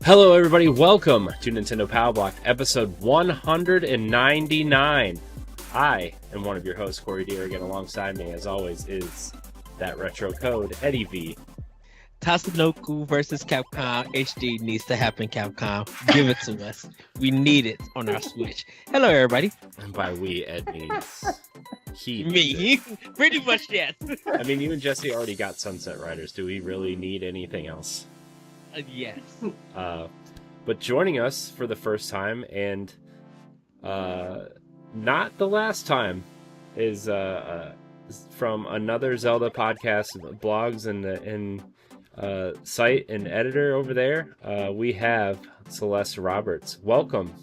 Hello, everybody. Welcome to Nintendo Pow Block, episode 199. I am one of your hosts, Corey Dirrig, and alongside me, as always, is that retro code, Eddie V. Tatsunoko versus Capcom HD needs to happen, Capcom. Give it to us. We need it on our Switch. Hello, everybody. And by we, Ed means he. Me. Pretty much, yes. I mean, you and Jesse already got Sunset Riders. Do we really need anything else? Yes. But joining us for the first time, and not the last time, is from Another Zelda Podcast, blogs and site and editor over there. We have Celeste Roberts. Welcome.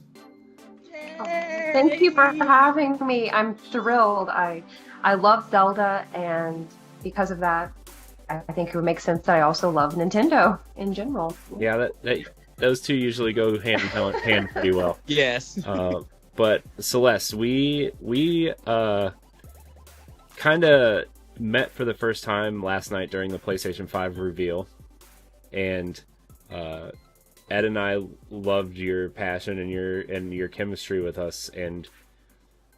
Thank you for having me. I'm thrilled. I love Zelda, and because of that, I think it would make sense that I also love Nintendo in general. Yeah, those two usually go hand in hand pretty well. Yes. But Celeste, we kind of met for the first time last night during the PlayStation 5 reveal, and Ed and I loved your passion and your chemistry with us, and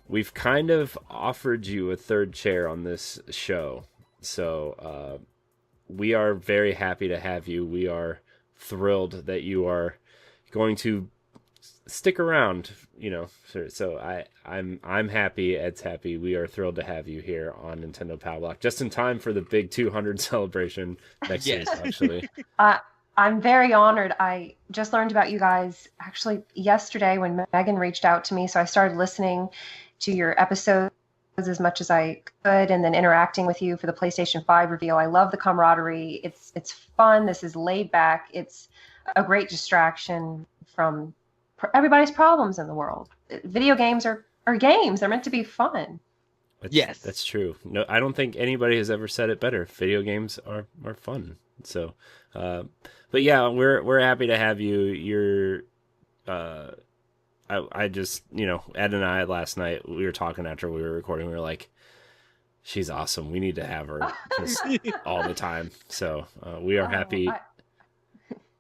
we've kind of offered you a third chair on this show. So we are very happy to have you. We are thrilled that you are going to stick around, so I'm happy, Ed's happy. We are thrilled to have you here on Nintendo Pow Block, just in time for the big 200 celebration next year, actually. I'm very honored. I just learned about you guys actually yesterday when Megan reached out to me, so I started listening to your episodes as much as I could, and then interacting with you for the PlayStation 5 reveal. I love the camaraderie. It's fun. This is laid back. It's a great distraction from everybody's problems in the world. Video games are games. They're meant to be fun. Yes, that's true. No, I don't think anybody has ever said it better. Video games are fun. So, but yeah, we're happy to have you. You're, I just, Ed and I last night, we were talking after we were recording. We were like, she's awesome. We need to have her just all the time. So we are happy.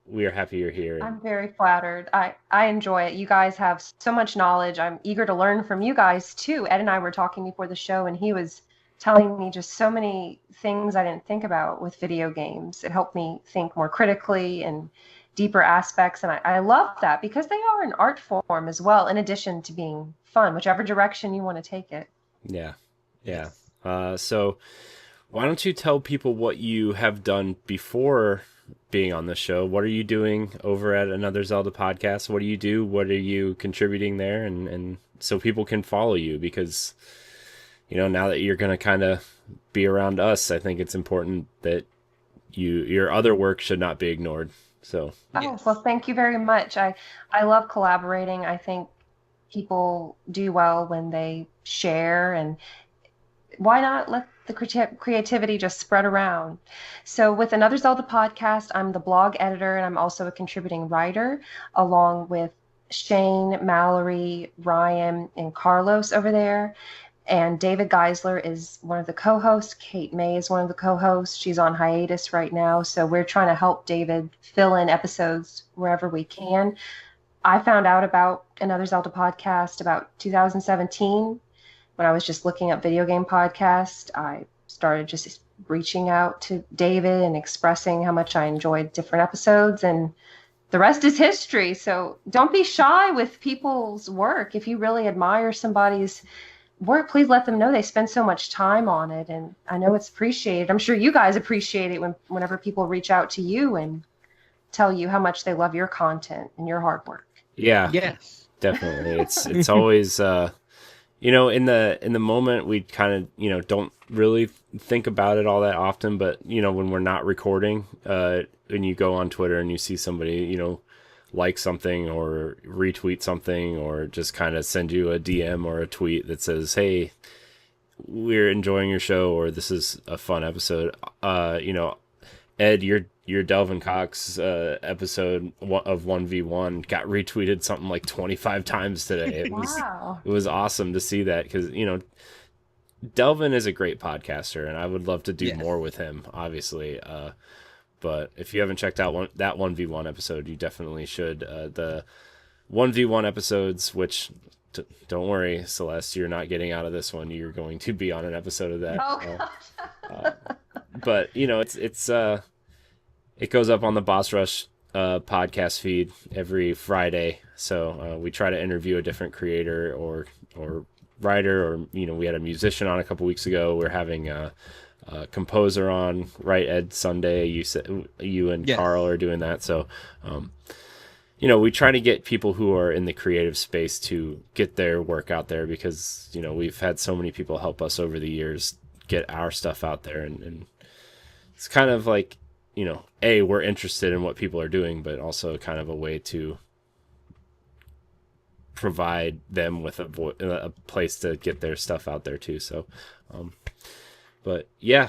We are happy you're here. I'm very flattered. I enjoy it. You guys have so much knowledge. I'm eager to learn from you guys too. Ed and I were talking before the show, and he was telling me just so many things I didn't think about with video games. It helped me think more critically and deeper aspects, and I love that because they are an art form as well, in addition to being fun, whichever direction you want to take it. Yeah. So why don't you tell people what you have done before being on the show? What are you doing over at Another Zelda Podcast? What do you do? What are you contributing there? And so people can follow you, because now that you're going to kind of be around us, I think it's important that your other work should not be ignored. So well, thank you very much. I love collaborating. I think people do well when they share, and why not let the creativity just spread around? So with Another Zelda Podcast, I'm the blog editor, and I'm also a contributing writer, along with Shane, Mallory, Ryan, and Carlos over there. And David Geisler is one of the co-hosts. Kate May is one of the co-hosts. She's on hiatus right now, so we're trying to help David fill in episodes wherever we can. I found out about Another Zelda Podcast about 2017. When I was just looking up video game podcasts, I started just reaching out to David and expressing how much I enjoyed different episodes, and the rest is history. So don't be shy with people's work. If you really admire somebody's work, please let them know. They spend so much time on it, and I know it's appreciated. I'm sure you guys appreciate it whenever people reach out to you and tell you how much they love your content and your hard work. Yeah, yes, definitely. It's always in the moment, we kind of don't really think about it all that often, but when we're not recording, and you go on Twitter and you see somebody like something or retweet something, or just kind of send you a DM or a tweet that says, hey, we're enjoying your show, or this is a fun episode. Ed, your Delvin Cox episode of 1v1 got retweeted something like 25 times today. It was awesome to see that, because Delvin is a great podcaster, and I would love to do more with him, obviously. But if you haven't checked out that 1v1 episode, you definitely should. The 1v1 episodes, which don't worry, Celeste, you're not getting out of this one. You're going to be on an episode of that. Oh gosh. But it goes up on the Boss Rush podcast feed every Friday. So we try to interview a different creator or writer, or we had a musician on a couple weeks ago. We're having a composer on, right, Ed? Sunday, you and Carl are doing that. So we try to get people who are in the creative space to get their work out there, because we've had so many people help us over the years get our stuff out there, and it's kind of like we're interested in what people are doing, but also kind of a way to provide them with a place to get their stuff out there too. So but yeah,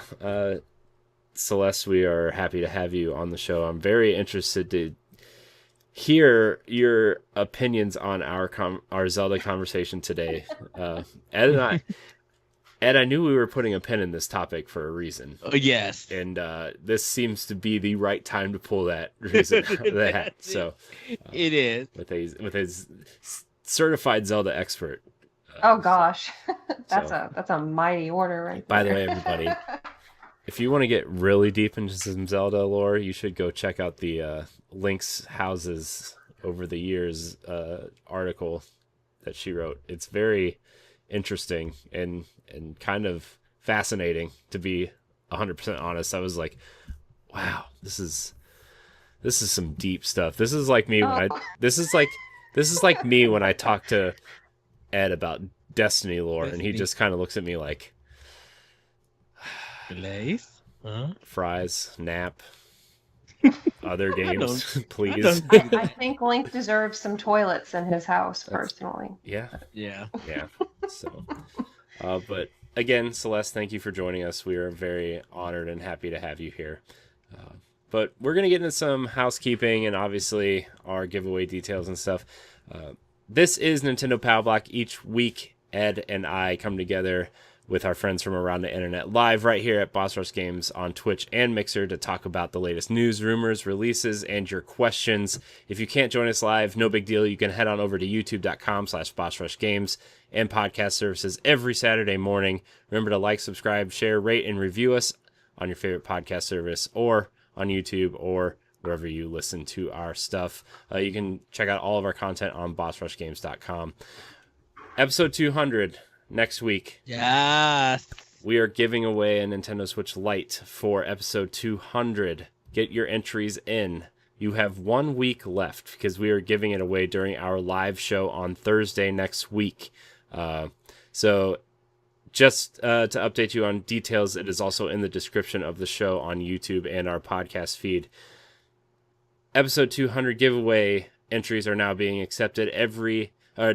Celeste, we are happy to have you on the show. I'm very interested to hear your opinions on our Zelda conversation today. Ed, I knew we were putting a pin in this topic for a reason. Oh, yes. And this seems to be the right time to pull that reason out of the hat. So it is. With his certified Zelda expert. Oh gosh. That's a mighty order right there. By the way, everybody, if you want to get really deep into some Zelda lore, you should go check out the Link's Houses Over the Years article that she wrote. It's very interesting and kind of fascinating, to be 100% honest. I was like, wow, this is some deep stuff. This is like me when this is like me when I talk to Ed about Destiny lore, and he just kind of looks at me like, Lace? Huh? Fries, nap, other games, please. I think Link deserves some toilets in his house, personally. Yeah. Yeah. So, but again, Celeste, thank you for joining us. We are very honored and happy to have you here. But we're going to get into some housekeeping and obviously our giveaway details and stuff. This is Nintendo Pow Block. Each week, Ed and I come together with our friends from around the internet live right here at Boss Rush Games on Twitch and Mixer to talk about the latest news, rumors, releases, and your questions. If you can't join us live, no big deal. You can head on over to youtube.com/BossRushGames and podcast services every Saturday morning. Remember to like, subscribe, share, rate, and review us on your favorite podcast service or on YouTube or wherever you listen to our stuff. You can check out all of our content on BossRushGames.com. Episode 200 next week. Yes. We are giving away a Nintendo Switch Lite for episode 200. Get your entries in. You have 1 week left because we are giving it away during our live show on Thursday next week. So just to update you on details, it is also in the description of the show on YouTube and our podcast feed. Episode 200 giveaway entries are now being accepted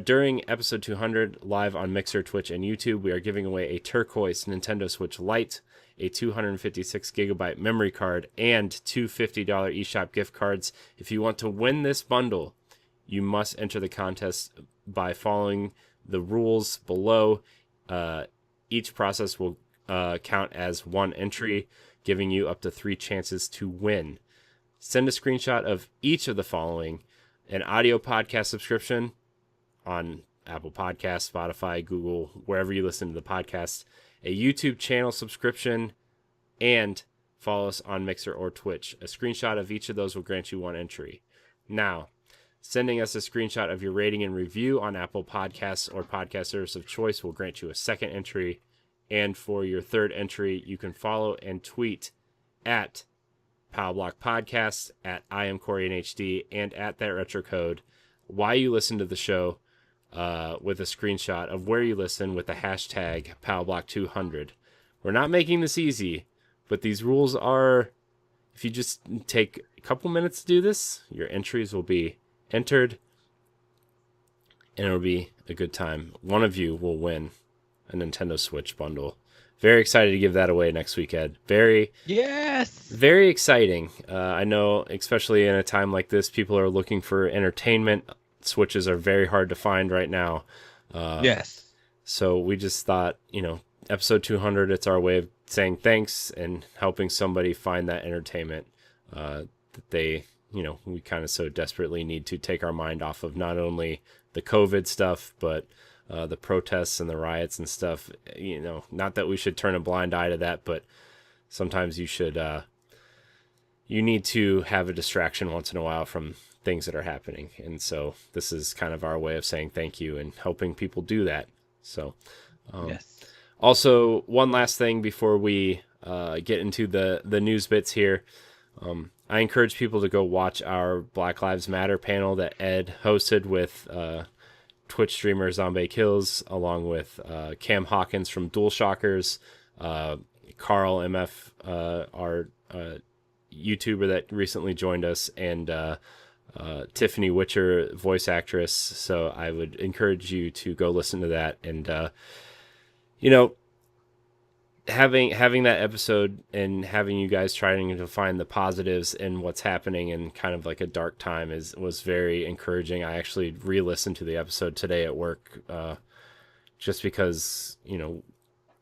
during episode 200 live on Mixer, Twitch, and YouTube. We are giving away a turquoise Nintendo Switch Lite, a 256 gigabyte memory card, and two $50 eShop gift cards. If you want to win this bundle, you must enter the contest by following the rules below. Each process will count as one entry, giving you up to 3 chances to win. Send a screenshot of each of the following: an audio podcast subscription on Apple Podcasts, Spotify, Google, wherever you listen to the podcast, a YouTube channel subscription, and follow us on Mixer or Twitch. A screenshot of each of those will grant you 1 entry. Now, sending us a screenshot of your rating and review on Apple Podcasts or podcast service of choice will grant you a 2nd entry. And for your 3rd entry, you can follow and tweet at Pow Block Podcast, at I am Corey HD, and at that retro code why you listen to the show, with a screenshot of where you listen with the hashtag PowBlock200. We're not making this easy, but these rules are, if you just take a couple minutes to do this, your entries will be entered, and it'll be a good time. One of you will win a Nintendo Switch bundle. Very excited to give that away next week, Ed. Very exciting. I know, especially in a time like this, people are looking for entertainment. Switches are very hard to find right now. Yes. So we just thought, episode 200, it's our way of saying thanks and helping somebody find that entertainment. that they, we kind of so desperately need to take our mind off of not only the COVID stuff, but the protests and the riots and stuff. Not that we should turn a blind eye to that, but sometimes you should, you need to have a distraction once in a while from things that are happening. And so this is kind of our way of saying thank you and helping people do that. So, Yes. Also, one last thing before we get into the news bits here. I encourage people to go watch our Black Lives Matter panel that Ed hosted with Twitch streamer Zombie Kills, along with Cam Hawkins from DualShockers, Carl MF, our YouTuber that recently joined us, and Tiffany Witcher, voice actress. So I would encourage you to go listen to that. And, having that episode and having you guys trying to find the positives in what's happening in kind of like a dark time was very encouraging. I actually re-listened to the episode today at work, just because,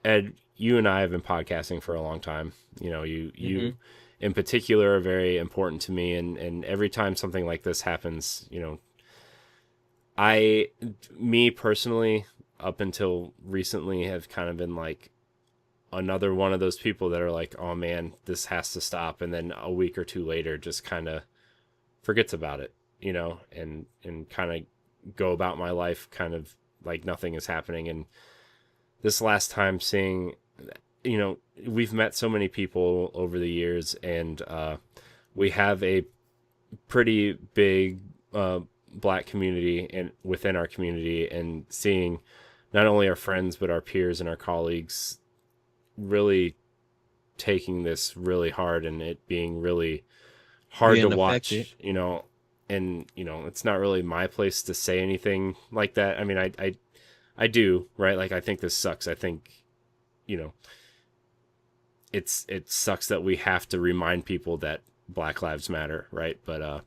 Ed, you and I have been podcasting for a long time. You in particular are very important to me. And every time something like this happens, me personally, up until recently, have kind of been like another one of those people that are like, oh man, this has to stop. And then a week or two later, just kind of forgets about it, and kind of go about my life kind of like nothing is happening. And this last time seeing, we've met so many people over the years, and we have a pretty big Black community and within our community, and seeing not only our friends, but our peers and our colleagues really taking this really hard, and it being really hard to watch, and, it's not really my place to say anything like that. I mean, I do, right? Like, I think this sucks. I think, it sucks that we have to remind people that Black Lives Matter, right? But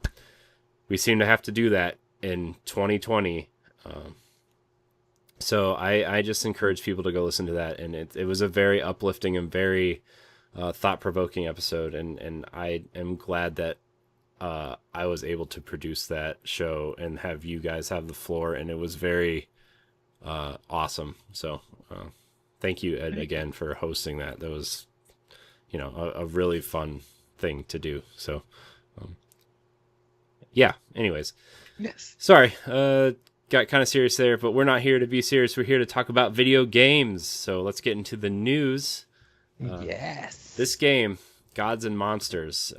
we seem to have to do that in 2020. So I just encourage people to go listen to that. And it was a very uplifting and very thought-provoking episode. And I am glad that I was able to produce that show and have you guys have the floor. And it was very awesome. So thank you, Ed, again, for hosting that. That was, a really fun thing to do. So, yeah, anyways. Yes. Sorry, got kind of serious there, but we're not here to be serious. We're here to talk about video games. So let's get into the news. Yes. This game, Gods and Monsters.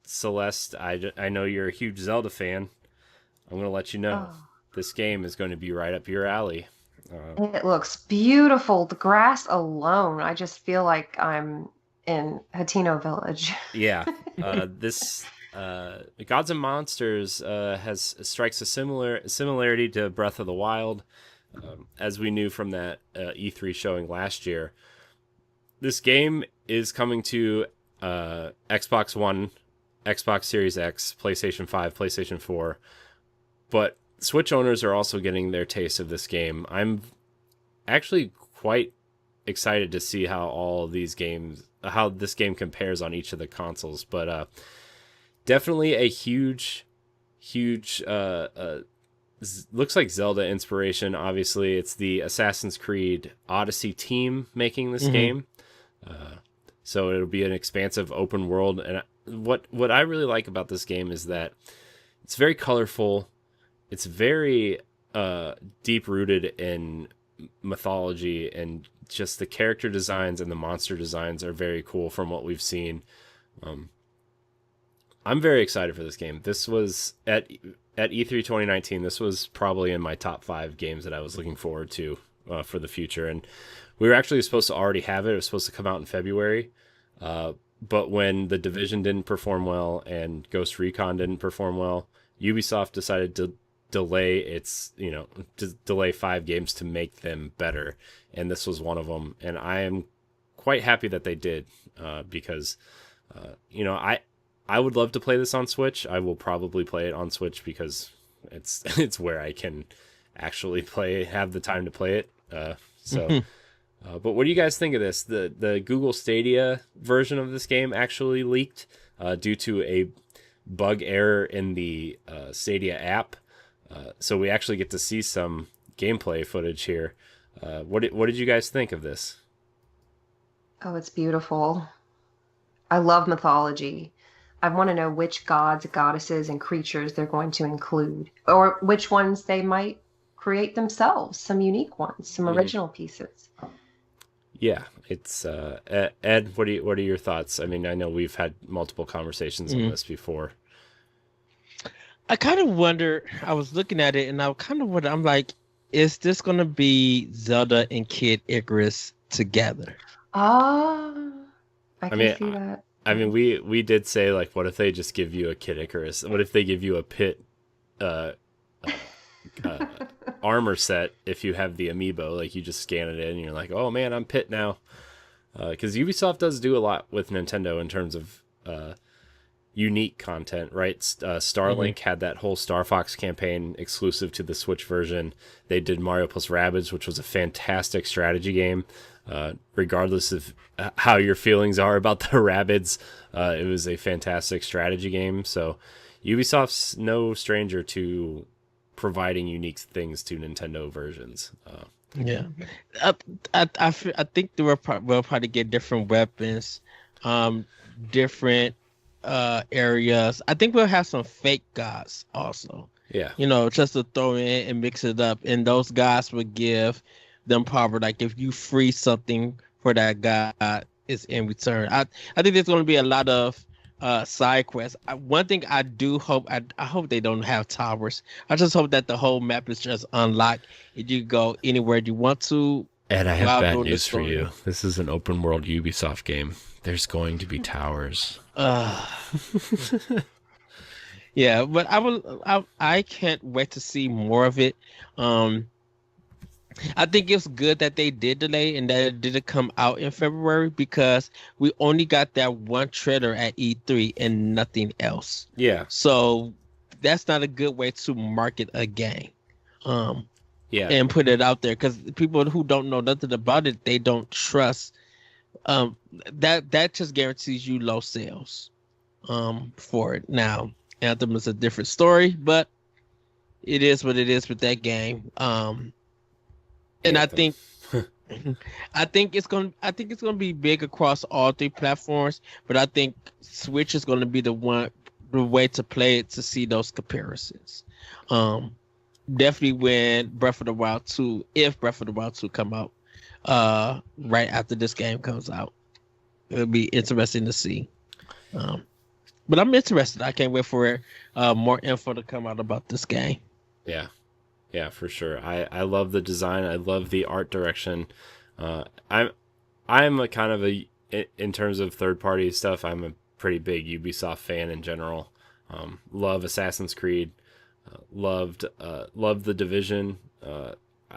Celeste, I know you're a huge Zelda fan. I'm going to let you know. This game is going to be right up your alley. It looks beautiful. The grass alone, I just feel like I'm in Hatino Village. Yeah. This Gods and Monsters strikes a similarity to Breath of the Wild, as we knew from that E3 showing last year. This game is coming to Xbox One, Xbox Series X, PlayStation 5, PlayStation 4, but Switch owners are also getting their taste of this game. I'm actually quite excited to see how this game compares on each of the consoles, but definitely a huge looks like Zelda inspiration. Obviously, it's the Assassin's Creed Odyssey team making this game, so it'll be an expansive open world. And what I really like about this game is that it's very colorful. It's very deep rooted in mythology, and just the character designs and the monster designs are very cool from what we've seen. I'm very excited for this game. This was at E3 2019. This was probably in my top 5 games that I was looking forward to for the future. And we were actually supposed to already have it. It was supposed to come out in February. But when The Division didn't perform well and Ghost Recon didn't perform well, Ubisoft decided to delay delay 5 games to make them better. And this was one of them. And I am quite happy that they did, because, I would love to play this on Switch. I will probably play it on Switch because it's where I can actually have the time to play it. But what do you guys think of this? The Google Stadia version of this game actually leaked. due to a bug error in the Stadia app. So we actually get to see some gameplay footage here. What did you guys think of this? Oh, it's beautiful. I love mythology. I want to know which gods, goddesses, and creatures they're going to include, or which ones they might create themselves, some unique ones, some original pieces. Yeah, it's Ed. What are your thoughts? I mean, I know we've had multiple conversations on this before. I kind of wonder. I was looking at it, and I kind of wonder. I'm like, is this gonna be Zelda and Kid Icarus together? Ah, I can see that. I mean, we did say, like, what if they just give you a Kid Icarus? What if they give you a Pit armor set if you have the amiibo? Like, you just scan it in and you're like, oh man, I'm Pit now. Because Ubisoft does do a lot with Nintendo in terms of unique content, right? Starlink had that whole Star Fox campaign exclusive to the Switch version. They did Mario plus Rabbids, which was a fantastic strategy game. Regardless of how your feelings are about the Rabbids, it was a fantastic strategy game. So Ubisoft's no stranger to providing unique things to Nintendo versions. Yeah, I think we'll probably get different weapons, different areas. I think we'll have some fake gods also. Yeah, just to throw in and mix it up, and those gods would give them power. Like if you free something for that god, is in return. I think there's going to be a lot of side quests. One thing I do hope, I hope they don't have towers. I just hope that the whole map is just unlocked and you go anywhere you want to. And I have bad news for you. This is an open world Ubisoft game. There's going to be towers. Yeah, but I can't wait to see more of it. I think it's good that they did delay and that it didn't come out in February, because we only got that one trailer at E3 and nothing else. Yeah. So that's not a good way to market a game. Yeah. And put it out there, because people who don't know nothing about it, they don't trust. That just guarantees you low sales for it. Now, Anthem is a different story, but it is what it is with that game. And I think it's gonna be big across all three platforms, but I think Switch is gonna be the way to play it, to see those comparisons. Definitely when Breath of the Wild 2, if Breath of the Wild 2 come out right after this game comes out, it'll be interesting to see. But I'm interested. I can't wait for more info to come out about this game. Yeah, for sure. I love the design. I love the art direction. I'm a kind of in terms of third party stuff, I'm a pretty big Ubisoft fan in general. Love Assassin's Creed. Loved The Division.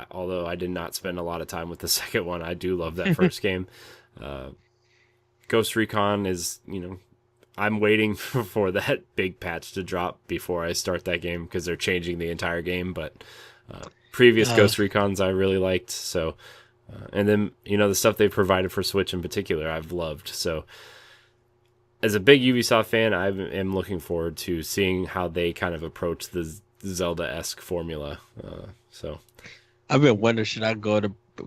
Although I did not spend a lot of time with the second one, I do love that first game. Ghost Recon is, I'm waiting for that big patch to drop before I start that game, because they're changing the entire game. But previous Ghost Recons I really liked. So, and then the stuff they provided for Switch in particular, I've loved. So, as a big Ubisoft fan, I am looking forward to seeing how they kind of approach the Zelda-esque formula. So, I've been wondering, should I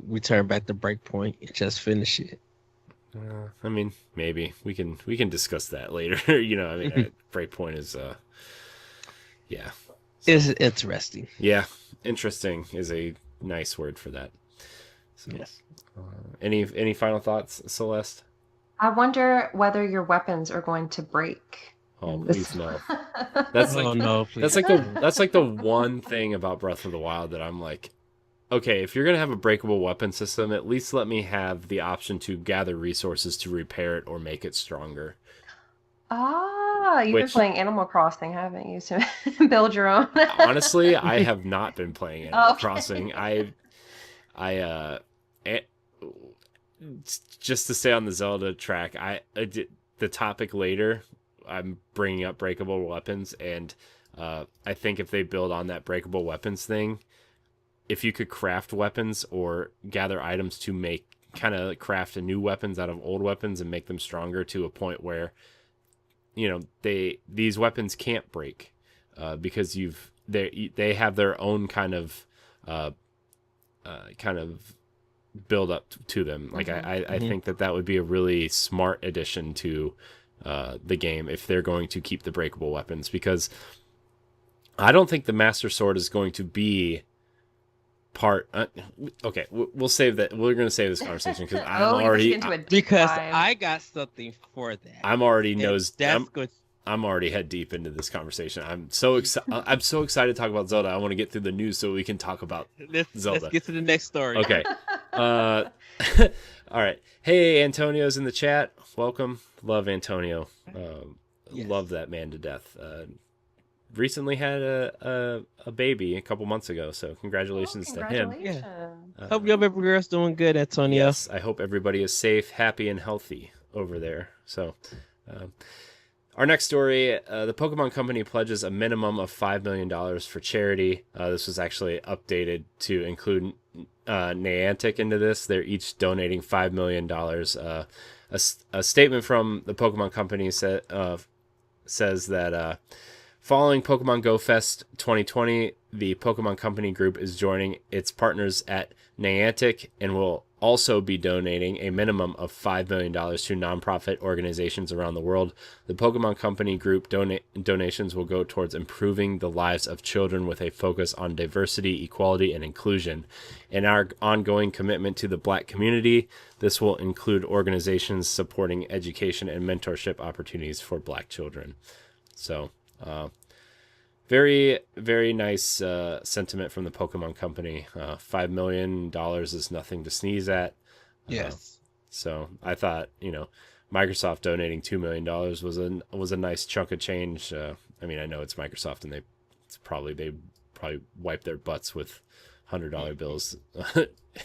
return back to Breakpoint and just finish it? I mean, maybe we can discuss that later. Breakpoint is yeah. It's interesting. Yeah, interesting is a nice word for that. So, yes. Any final thoughts, Celeste? I wonder whether your weapons are going to break. Oh, please no. That's like the one thing about Breath of the Wild that I'm like, okay, if you're going to have a breakable weapon system, at least let me have the option to gather resources to repair it or make it stronger. You've been playing Animal Crossing, haven't you? To build your own. Honestly, I have not been playing Animal Crossing. Just to stay on the Zelda track, the topic later, I'm bringing up breakable weapons, and I think if they build on that breakable weapons thing, if you could craft weapons or gather items to craft new weapons out of old weapons and make them stronger to a point where these weapons can't break because they have their own kind of build up to them. Like I think that would be a really smart addition to the game if they're going to keep the breakable weapons, because I don't think the Master Sword is going to be part. Okay, we'll save that. We're going to save this conversation because I got something for that. I'm already good. I'm already head deep into this conversation. I'm so excited. I'm so excited to talk about Zelda. I want to get through the news so we can talk about Zelda. Let's get to the next story. Okay. All right. Hey, Antonio's in the chat. Welcome. Love Antonio. Yes. Love that man to death. Recently had a baby a couple months ago, so congratulations to him. Yeah. Hope your baby girl's doing good, Antonio. Yes, I hope everybody is safe, happy, and healthy over there. So, our next story, the Pokemon Company pledges a minimum of $5 million for charity. This was actually updated to include Niantic into this. They're each donating $5 million. A statement from the Pokemon Company says that following Pokemon Go Fest 2020, the Pokemon Company Group is joining its partners at Niantic and will also be donating a minimum of $5 million to nonprofit organizations around the world. The Pokemon Company Group donations will go towards improving the lives of children with a focus on diversity, equality, and inclusion. In our ongoing commitment to the Black community, this will include organizations supporting education and mentorship opportunities for Black children. So, very, very nice sentiment from the Pokemon Company. $5 million is nothing to sneeze at. Yes. So I thought, Microsoft donating $2 million was a nice chunk of change. I mean, I know it's Microsoft, and they probably wipe their butts with $100 bills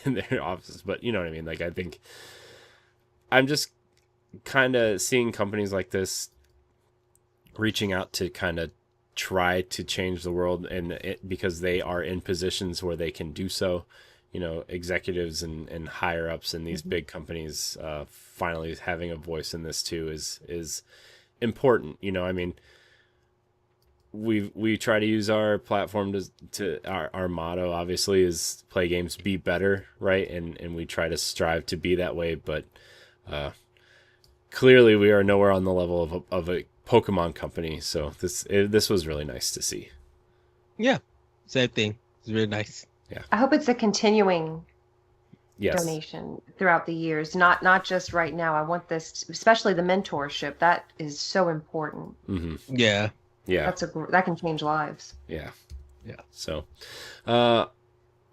in their offices, but you know what I mean. Like, I think I'm just kind of seeing companies like this reaching out to kind of try to change the world, and because they are in positions where they can do so, executives and higher ups in these big companies finally having a voice in this too is important. I mean, we try to use our platform to our motto obviously is play games, be better, right? And we try to strive to be that way, but clearly we are nowhere on the level of a Pokemon Company, so this was really nice to see. Yeah, same thing. It's really nice. Yeah, I hope it's a continuing yes. donation throughout the years, not just right now. I want this, especially the mentorship. That is so important. Mm-hmm. Yeah. That can change lives. Yeah. So, all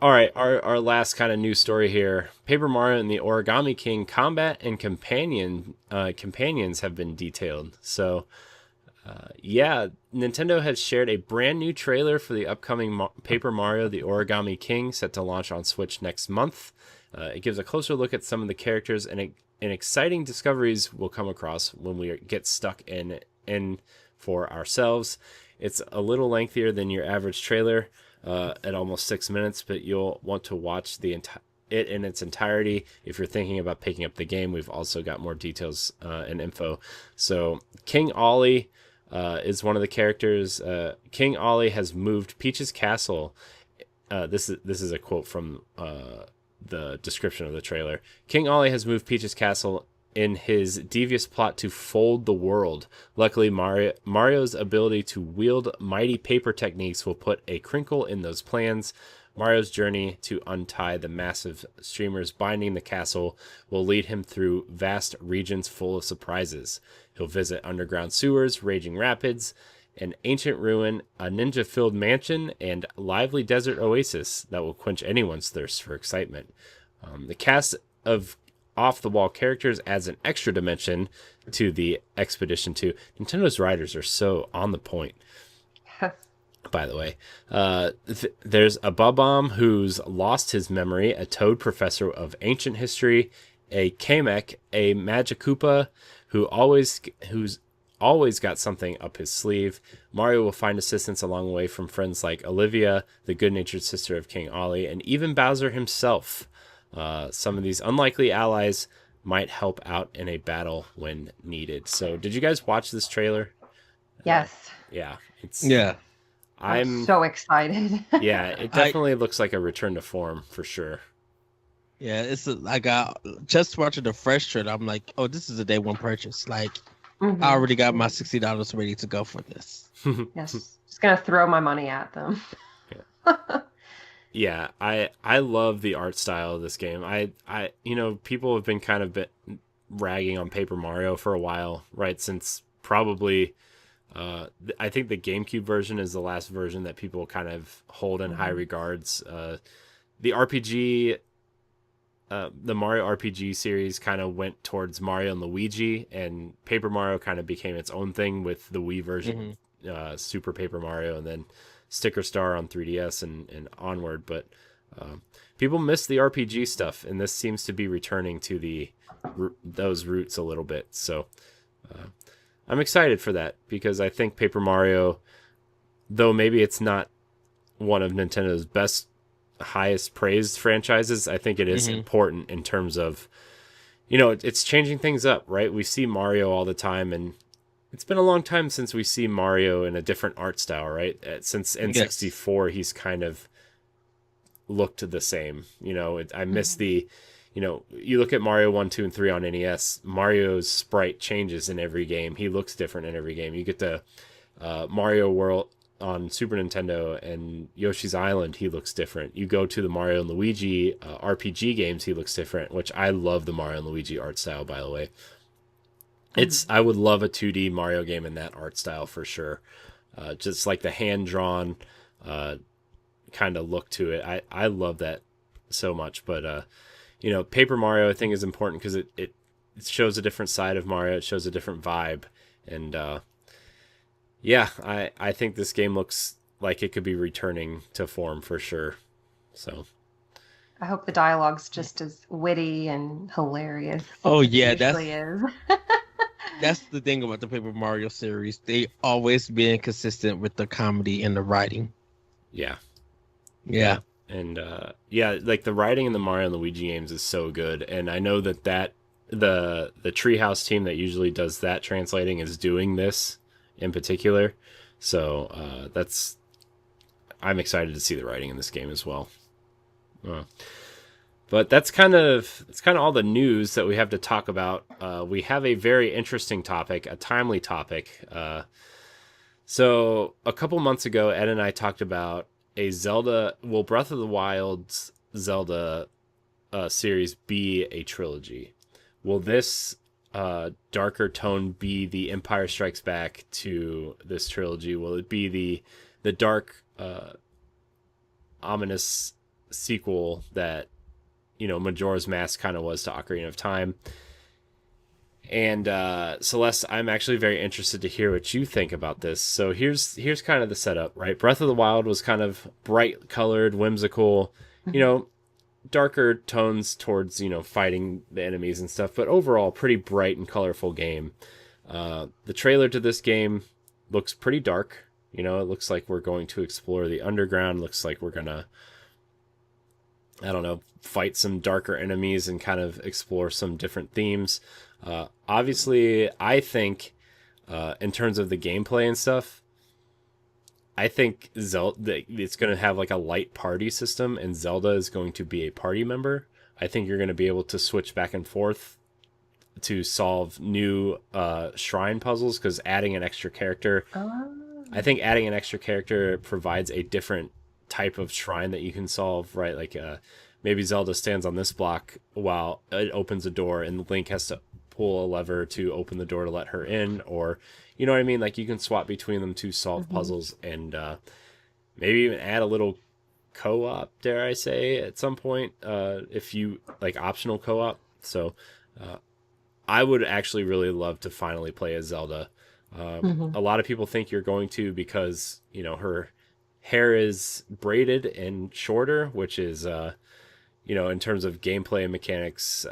right, our last kind of news story here: Paper Mario and the Origami King combat and companions have been detailed. So, Nintendo has shared a brand new trailer for the upcoming Paper Mario: The Origami King, set to launch on Switch next month. It gives a closer look at some of the characters and exciting discoveries we'll come across when we get stuck in for ourselves. It's a little lengthier than your average trailer, at almost 6 minutes, but you'll want to watch it in its entirety if you're thinking about picking up the game. We've also got more details and info. So King Ollie is one of the characters. King Ollie has moved Peach's castle. This is a quote from the description of the trailer. King Ollie has moved Peach's castle in his devious plot to fold the world. Luckily, Mario's ability to wield mighty paper techniques will put a crinkle in those plans. Mario's journey to untie the massive streamers binding the castle will lead him through vast regions full of surprises. He'll visit underground sewers, raging rapids, an ancient ruin, a ninja-filled mansion, and lively desert oasis that will quench anyone's thirst for excitement. The cast of off-the-wall characters adds an extra dimension to the expedition too. Nintendo's writers are so on the point. By the way, there's a Bob-omb who's lost his memory, a Toad professor of ancient history, a Kamek, a Magikoopa who's always got something up his sleeve. Mario will find assistance along the way from friends like Olivia, the good-natured sister of King Ollie, and even Bowser himself. Some of these unlikely allies might help out in a battle when needed. So, did you guys watch this trailer? Yes. Yeah, it's Yeah. I'm so excited. Yeah, it definitely looks like a return to form for sure. Yeah, like I just watching the fresh trailer. I'm like, oh, this is a day one purchase. Like, Mhm. I already got my $60 ready to go for this. Yes, just gonna throw my money at them. Yeah, I love the art style of this game. I people have been kind of ragging on Paper Mario for a while, right? Since probably I think the GameCube version is the last version that people kind of hold in high regards. The RPG, the Mario RPG series kind of went towards Mario and Luigi, and Paper Mario kind of became its own thing with the Wii version, Super Paper Mario, and then Sticker Star on 3DS and onward. But people miss the RPG stuff, and this seems to be returning to those roots a little bit. So I'm excited for that, because I think Paper Mario, though maybe it's not one of Nintendo's best, highest praised franchises, I think it is important in terms of, it's changing things up, right? We see Mario all the time, and it's been a long time since we see Mario in a different art style, right? Since N64, he's kind of looked the same. I miss the, you look at Mario 1, 2, and 3 on NES, Mario's sprite changes in every game. He looks different in every game. You get the Mario World on Super Nintendo and Yoshi's Island, he looks different. You go to the Mario and Luigi RPG games, he looks different, which I love the Mario and Luigi art style, by the way. I would love a 2D Mario game in that art style for sure. Just like the hand-drawn kind of look to it. I love that so much. But, Paper Mario I think is important because it shows a different side of Mario. It shows a different vibe. And, I think this game looks like it could be returning to form for sure. So I hope the dialogue's just as witty and hilarious. Oh yeah, is. That's the thing about the Paper Mario series. They always being consistent with the comedy and the writing. Yeah. And like the writing in the Mario and Luigi games is so good. And I know that the Treehouse team that usually does that translating is doing this in particular. So I'm excited to see the writing in this game as well. But that's kind of all the news that we have to talk about. We have a very interesting topic, a timely topic. So a couple months ago, Ed and I talked about a Breath of the Wild's Zelda series be a trilogy. Will this darker tone be the Empire Strikes Back to this trilogy? Will it be the dark, ominous sequel that Majora's Mask kind of was to Ocarina of Time? And Celeste, I'm actually very interested to hear what you think about this. So here's kind of the setup, right? Breath of the Wild was kind of bright colored, whimsical, darker tones towards fighting the enemies and stuff, but overall pretty bright and colorful game. The trailer to this game looks pretty dark. It looks like we're going to explore the underground. Looks like we're gonna, I don't know, fight some darker enemies and kind of explore some different themes. Obviously, I think in terms of the gameplay and stuff, I think Zelda, it's going to have like a light party system, and Zelda is going to be a party member. I think you're going to be able to switch back and forth to solve new shrine puzzles, because adding an extra character, I think adding an extra character provides a different type of shrine that you can solve, right? Like maybe Zelda stands on this block while it opens a door, and Link has to pull a lever to open the door to let her in, or you know what I mean? Like you can swap between them to solve puzzles, and maybe even add a little co-op, dare I say, at some point, if you like optional co-op. So I would actually really love to finally play as Zelda. A lot of people think you're going to, because her hair is braided and shorter, which is in terms of gameplay and mechanics,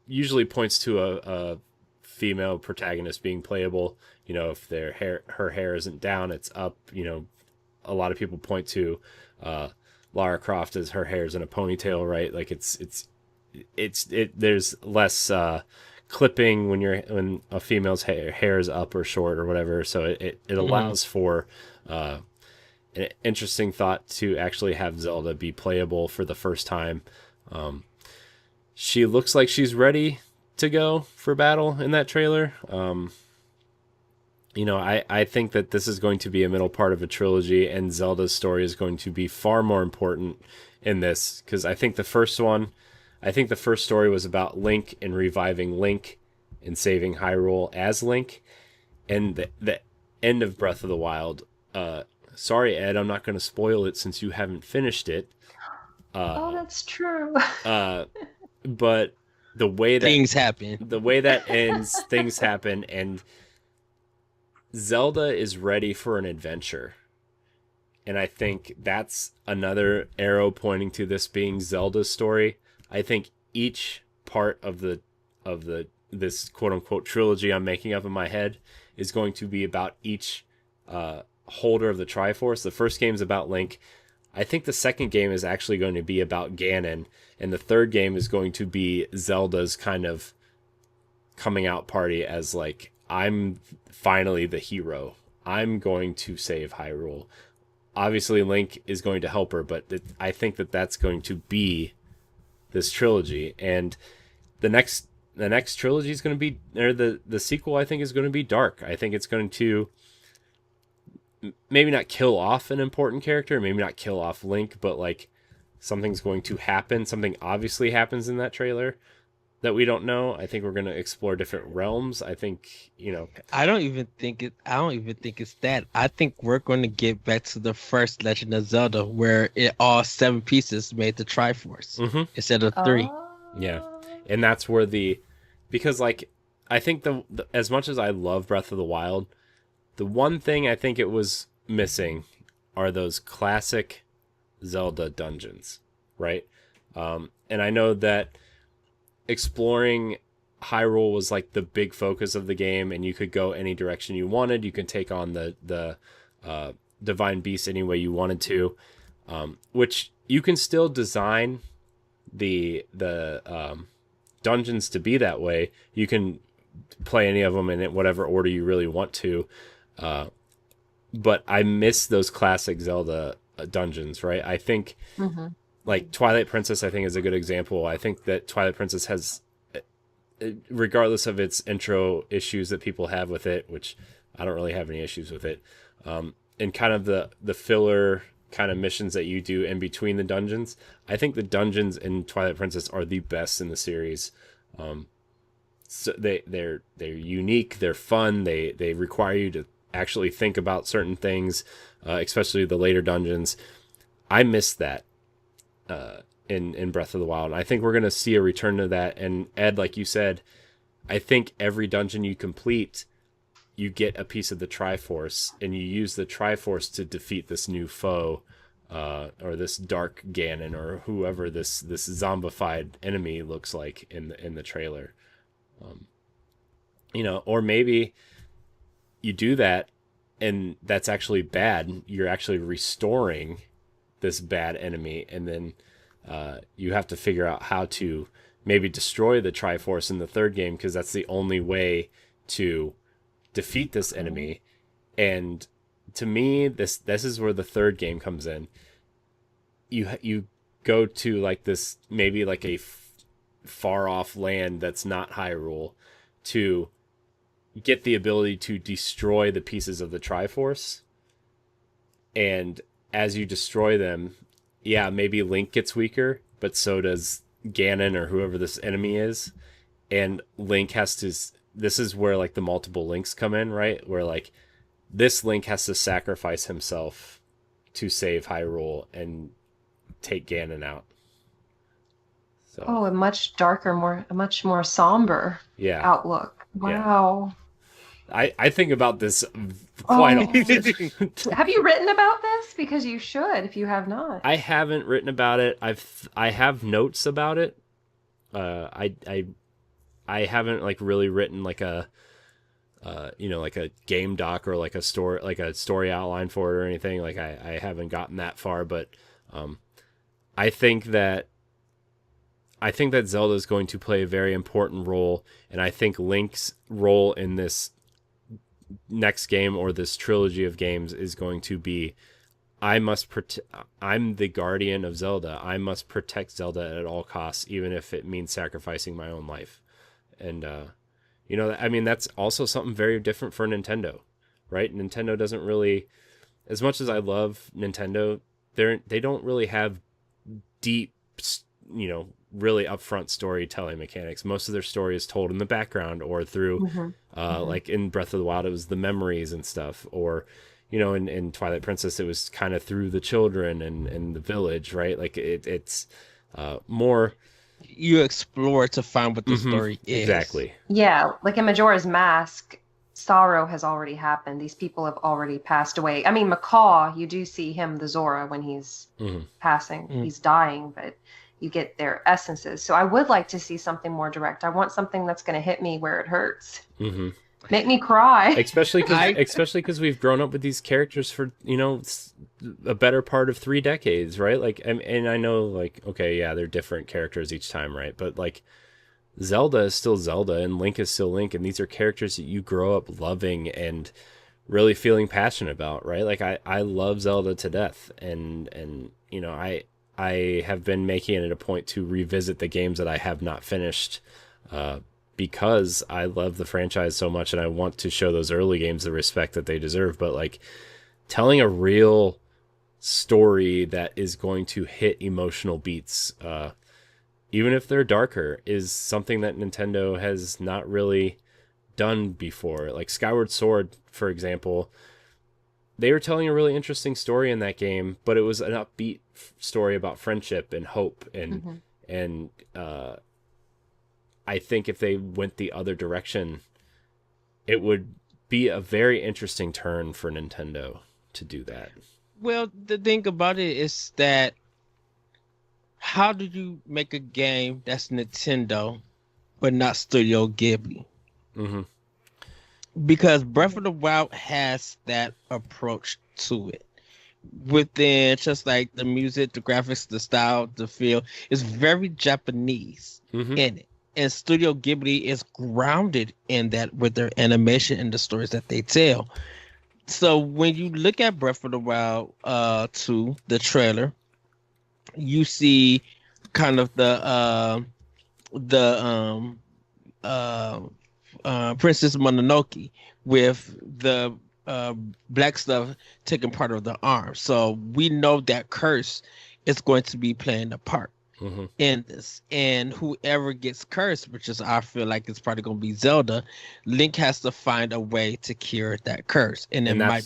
usually points to a female protagonist being playable. If her hair isn't down, it's up. A lot of people point to Lara Croft as her hair's in a ponytail, right? Like it's there's less clipping when a female's hair is up or short or whatever, so it allows for an interesting thought to actually have Zelda be playable for the first time. She looks like she's ready to go for battle in that trailer. I think that this is going to be a middle part of a trilogy, and Zelda's story is going to be far more important in this, because I think the first story was about Link and reviving Link and saving Hyrule as Link, and the end of Breath of the Wild. Sorry, Ed, I'm not going to spoil it since you haven't finished it. That's true. But the way that ends, things happen, and Zelda is ready for an adventure. And I think that's another arrow pointing to this being Zelda's story. I think each part of this quote unquote trilogy I'm making up in my head is going to be about each holder of the Triforce. The first game is about Link. I think the second game is actually going to be about Ganon, and the third game is going to be Zelda's kind of coming out party as like, I'm finally the hero. I'm going to save Hyrule. Obviously, Link is going to help her, but I think that's going to be this trilogy. And the next trilogy is going to be, or the sequel, I think, is going to be dark. I think it's going to maybe not kill off an important character, maybe not kill off Link, but like something's going to happen. Something obviously happens in that trailer that we don't know. I think we're going to explore different realms. I think, I don't even think it's that. I think we're going to get back to the first Legend of Zelda, where all 7 pieces made the Triforce instead of 3. Yeah, and that's where because like I think the as much as I love Breath of the Wild, the one thing I think it was missing are those classic Zelda dungeons, right? And I know that exploring Hyrule was like the big focus of the game, and you could go any direction you wanted. You can take on the divine beast any way you wanted to, which you can still design the dungeons to be that way. You can play any of them in whatever order you really want to. But I miss those classic Zelda dungeons, right? I think like Twilight Princess, I think, is a good example. I think that Twilight Princess has, regardless of its intro issues that people have with it, which I don't really have any issues with it, and kind of the filler kind of missions that you do in between the dungeons, I think the dungeons in Twilight Princess are the best in the series. So they're unique, they're fun, they require you to actually think about certain things, especially the later dungeons. I miss that in Breath of the Wild. I think we're going to see a return to that. And Ed, like you said, I think every dungeon you complete, you get a piece of the Triforce, and you use the Triforce to defeat this new foe, or this dark Ganon, or whoever this zombified enemy looks like in the trailer. Or maybe you do that and that's actually bad. You're actually restoring this bad enemy, and then you have to figure out how to maybe destroy the Triforce in the third game, because that's the only way to defeat this enemy. And to me, this is where the third game comes in. You go to like this, maybe like a far off land that's not Hyrule, to get the ability to destroy the pieces of the Triforce. And as you destroy them, yeah, maybe Link gets weaker, but so does Ganon or whoever this enemy is. And Link has to, this is where like the multiple Links come in, right? Where like this Link has to sacrifice himself to save Hyrule and take Ganon out. So, a much darker, a much more somber outlook. Wow. Yeah. I think about this quite often. Have you written about this? Because you should, if you have not. I haven't written about it. I have notes about it. I haven't like really written like a like a game doc or like a story outline for it or anything. Like I haven't gotten that far, but I think that I think that Zelda is going to play a very important role, and I think Link's role in this next game or this trilogy of games is going to be, I'm the guardian of Zelda. I must protect Zelda at all costs, even if it means sacrificing my own life. And I mean, that's also something very different for Nintendo, right? Nintendo doesn't really, as much as I love Nintendo, they don't really have deep, really upfront storytelling mechanics. Most of their story is told in the background or through, like in Breath of the Wild, it was the memories and stuff, or, in Twilight Princess, it was kind of through the children and the village, right? Like it's more. You explore to find what the story is. Exactly. Yeah, like in Majora's Mask, sorrow has already happened. These people have already passed away. I mean, Macaw, you do see him, the Zora, when he's passing. He's dying, but you get their essences. So I would like to see something more direct. I want something that's going to hit me where it hurts. Make me cry. Especially because we've grown up with these characters for, a better part of 3 decades, right? Like, and I know, like, okay, yeah, they're different characters each time, right? But, like, Zelda is still Zelda and Link is still Link, and these are characters that you grow up loving and really feeling passionate about, right? Like, I love Zelda to death, and I have been making it a point to revisit the games that I have not finished, because I love the franchise so much and I want to show those early games the respect that they deserve. But, like, telling a real story that is going to hit emotional beats, even if they're darker, is something that Nintendo has not really done before. Like Skyward Sword, for example, they were telling a really interesting story in that game, but it was an upbeat story about friendship and hope, and I think if they went the other direction, it would be a very interesting turn for Nintendo to do that. Well, the thing about it is that how do you make a game that's Nintendo but not Studio Ghibli? Because Breath of the Wild has that approach to it. Within just like the music, the graphics, the style, the feel, it's very Japanese in it. And Studio Ghibli is grounded in that with their animation and the stories that they tell. So when you look at Breath of the Wild 2, the trailer, you see kind of the Princess Mononoke with the black stuff taking part of the arm. So we know that curse is going to be playing a part in this, and whoever gets cursed, which is I feel like it's probably going to be Zelda, Link has to find a way to cure that curse, and it might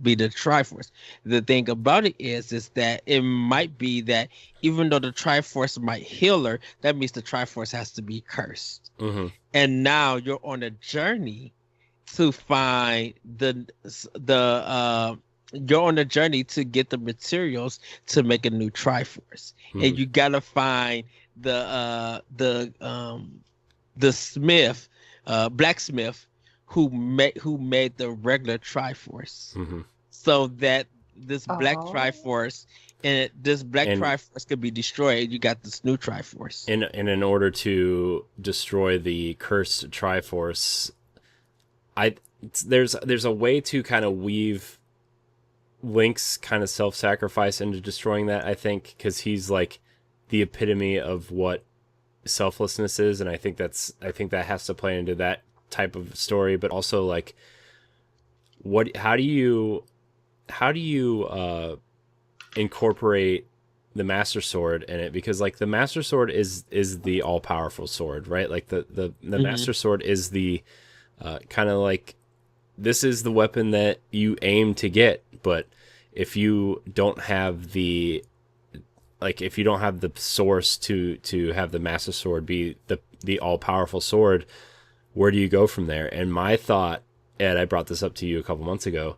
be the Triforce. The thing about it is that it might be that even though the Triforce might heal her, that means the Triforce has to be cursed, and now you're on a journey to find you're on a journey to get the materials to make a new Triforce, and you gotta find the smith, blacksmith who made the regular Triforce, so that this black Triforce and Triforce could be destroyed. You got this new Triforce, and in order to destroy the cursed Triforce, there's a way to kind of weave Link's kind of self-sacrifice into destroying that, I think, because he's like the epitome of what selflessness is, and I think that has to play into that type of story. But also, like, how do you incorporate the Master Sword in it? Because, like, the Master Sword is the all-powerful sword, right? Like the Master Sword is the kind of like, this is the weapon that you aim to get, but if you don't have the source to have the Master Sword be the all-powerful sword, where do you go from there? And my thought, Ed, I brought this up to you a couple months ago,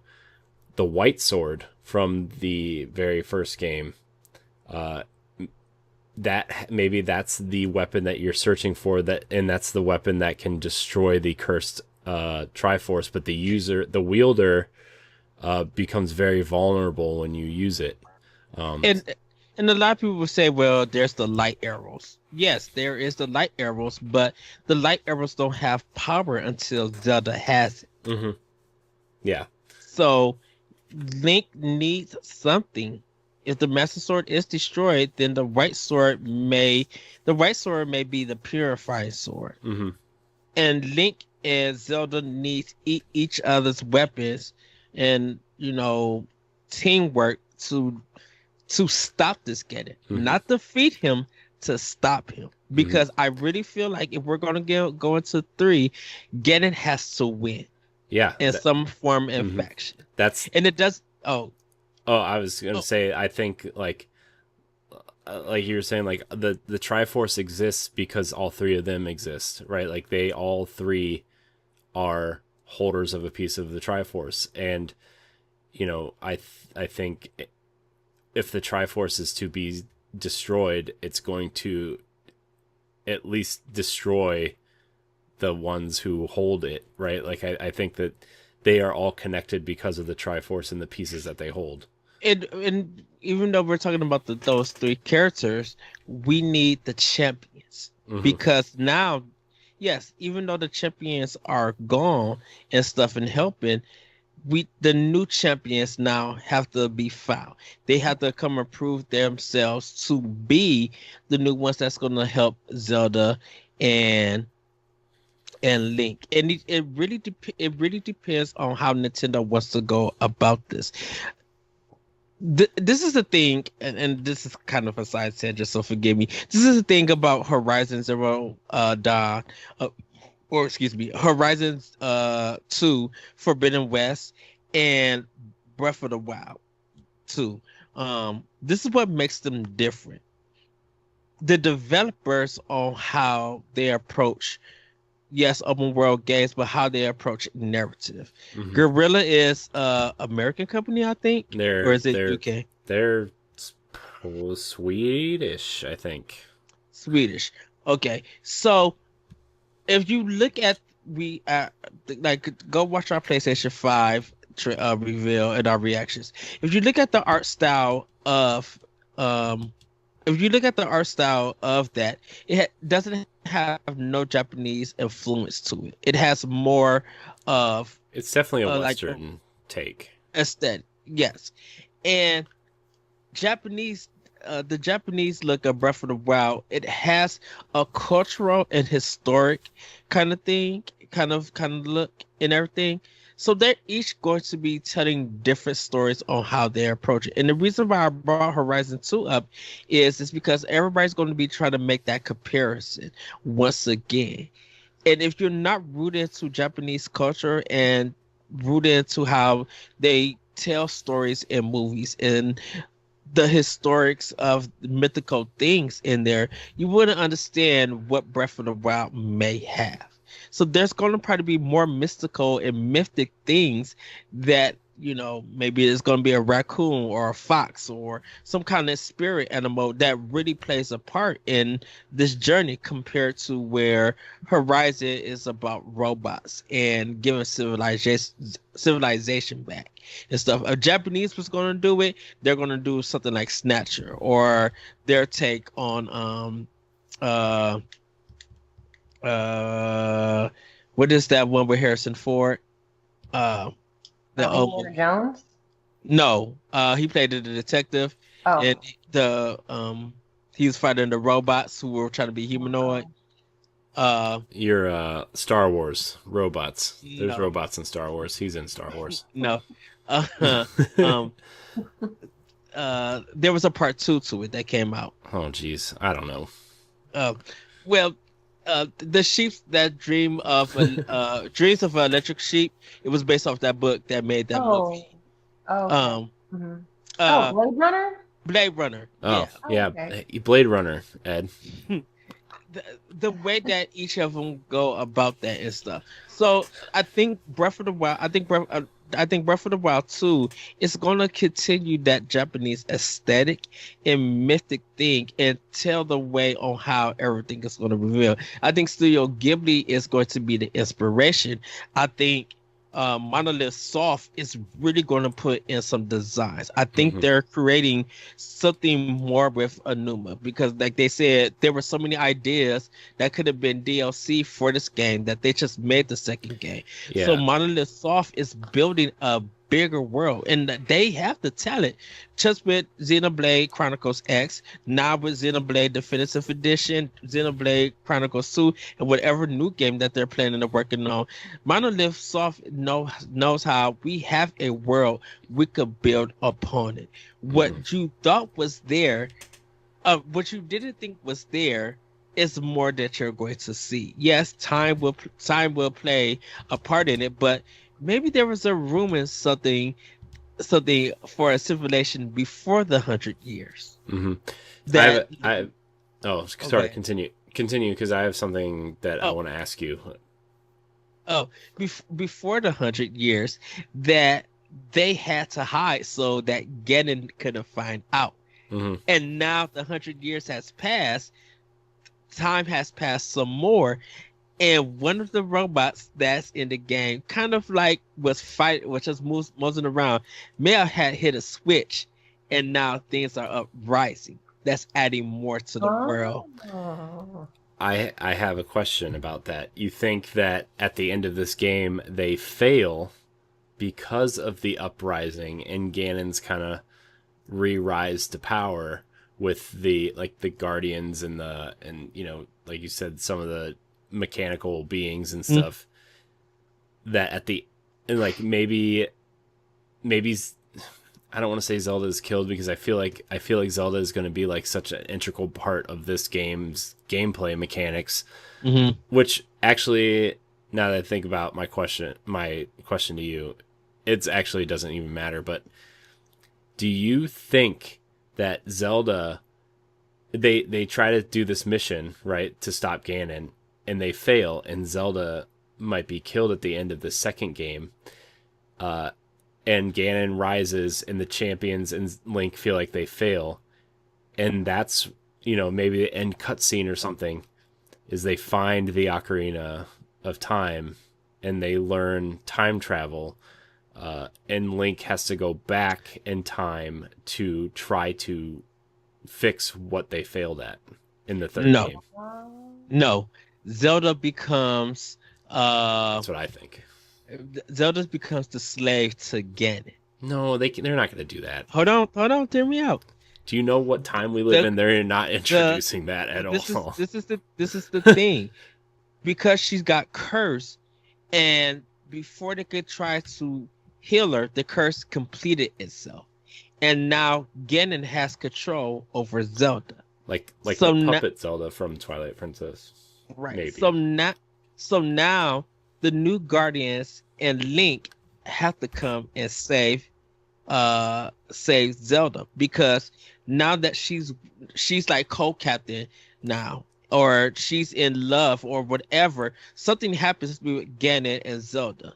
the white sword from the very first game, that maybe that's the weapon that you're searching for, and that's the weapon that can destroy the cursed Triforce, but the wielder becomes very vulnerable when you use it. And a lot of people will say, well, there's the light arrows. Yes, there is the light arrows, but the light arrows don't have power until Zelda has it. Mm-hmm. Yeah. So Link needs something. If the Master Sword is destroyed, then the right sword may be the purifying sword. Mm-hmm. And Link and Zelda needs each other's weapons and, teamwork to stop this Ganon. Mm-hmm. Not defeat him, to stop him. Because I really feel like if we're going to go into 3, Ganon has to win. Yeah. In some form and faction. And it does... Oh, I was going to say, I think, like you were saying, like, the Triforce exists because all 3 of them exist, right? Like, they all 3 are holders of a piece of the Triforce. And, I think if the Triforce is to be destroyed, it's going to at least destroy the ones who hold it, right? Like, I think that they are all connected because of the Triforce and the pieces that they hold. And even though we're talking about those 3 characters, we need the champions. Because now, yes, even though the champions are gone and stuff and helping, the new champions now have to be found. They have to come and prove themselves to be the new ones that's going to help Zelda and Link. And it really depends on how Nintendo wants to go about this. This is the thing, and this is kind of a side tangent, so forgive me. This is the thing about Horizon Zero Dawn, Horizon 2 Forbidden West and Breath of the Wild 2. This is what makes them different. The developers on how they approach, yes, open world games, but how they approach narrative. Guerrilla is American company, I think, or is it UK? They're Swedish, I think. Swedish. Okay, so if you look at go watch our PlayStation 5 reveal and our reactions. If you look at the art style of that, it doesn't have no Japanese influence to it. It has more of... It's definitely a Western take. Aesthetic, yes. And the Japanese look of Breath of the Wild, it has a cultural and historic kind of thing, kind of look and everything. So they're each going to be telling different stories on how they approach it. And the reason why I brought Horizon 2 up is because everybody's going to be trying to make that comparison once again. And if you're not rooted into Japanese culture and rooted into how they tell stories in movies and the historics of mythical things in there, you wouldn't understand what Breath of the Wild may have. So there's going to probably be more mystical and mythic things that, maybe it's going to be a raccoon or a fox or some kind of spirit animal that really plays a part in this journey, compared to where Horizon is about robots and giving civilization back and stuff. If Japanese was going to do it, they're going to do something like Snatcher, or their take on what is that one with Harrison Ford? Indiana Jones? No, he played the detective. Oh. And he was fighting the robots who were trying to be humanoid. Your Star Wars robots. There's robots in Star Wars. He's in Star Wars. No. There was a part 2 to it that came out. Oh, geez. I don't know. The sheep that dream of dreams of an electric sheep. It was based off that book that made that movie. Oh. Blade Runner. Blade Runner. Oh, yeah. Okay. Blade Runner, Ed. The way that each of them go about that and stuff. So I think Breath of the Wild. I think Breath of the Wild 2 is going to continue that Japanese aesthetic and mythic thing and tell the way on how everything is going to reveal. I think Studio Ghibli is going to be the inspiration. I think Monolith Soft is really going to put in some designs. I think they're creating something more with Anuma, because like they said, there were so many ideas that could have been DLC for this game that they just made the second game. Yeah. So Monolith Soft is building a bigger world, and they have the talent. Just with Xenoblade Chronicles X, now with Xenoblade Definitive Edition, Xenoblade Chronicles 2, and whatever new game that they're planning to working on, Monolith Soft knows how we have a world we could build upon it. What you thought was there, what you didn't think was there, is more that you're going to see. Yes, time will play a part in it, but maybe there was a room in something for a civilization before the 100 years. That sorry, continue because I have something that I want to ask you. Before the 100 years that they had to hide so that Ganon couldn't find out. And now the 100 years has passed, time has passed some more. And one of the robots that's in the game kind of like was just moving around, may have had hit a switch, and now things are uprising. That's adding more to the world. I have a question about that. You think that at the end of this game they fail because of the uprising and Ganon's kind of re-rise to power with the guardians and you know, like you said, some of the mechanical beings and stuff, that at the and like maybe I don't want to say Zelda is killed, because I feel like Zelda is going to be like such an integral part of this game's gameplay mechanics, which actually, now that I think about my question to you, it actually doesn't even matter. But do you think that Zelda, they try to do this mission, right, to stop Ganon, and they fail, and Zelda might be killed at the end of the second game, and Ganon rises, and the champions and Link feel like they fail, and that's, you know, maybe the end cutscene or something, is they find the Ocarina of Time, and they learn time travel, and Link has to go back in time to try to fix what they failed at in the third game. No. Zelda becomes that's what I think. Zelda becomes the slave to Ganon. No, they're not going to do that. Hold on, hear me out. Do you know what time we live in? They're not introducing that at all. This is the thing, because she's got cursed, and before they could try to heal her, the curse completed itself, and now Ganon has control over Zelda, like so the puppet Zelda from Twilight Princess. Right. Maybe. So now the new Guardians and Link have to come and save Zelda, because now that she's like co-captain now, or she's in love or whatever, something happens with Ganon and Zelda,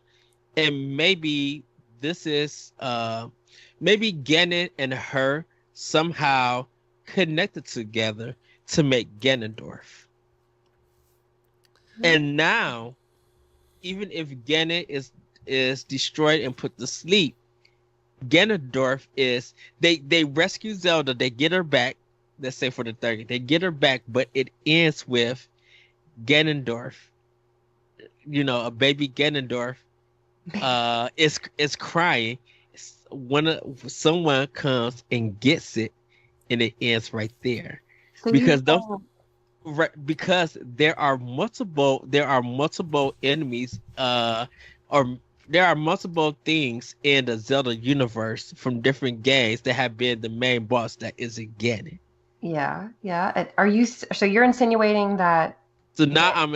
and maybe this is maybe Ganon and her somehow connected together to make Ganondorf. And now, even if Ganon is destroyed and put to sleep, Ganondorf is they rescue Zelda, they get her back. Let's say for the third, they get her back, but it ends with Ganondorf. You know, a baby Ganondorf is crying. Someone comes and gets it, and it ends right there. So because because there are multiple enemies, or there are multiple things in the Zelda universe from different games that have been the main boss that isn't Ganon. Yeah. Are you? So you're insinuating that? So now I'm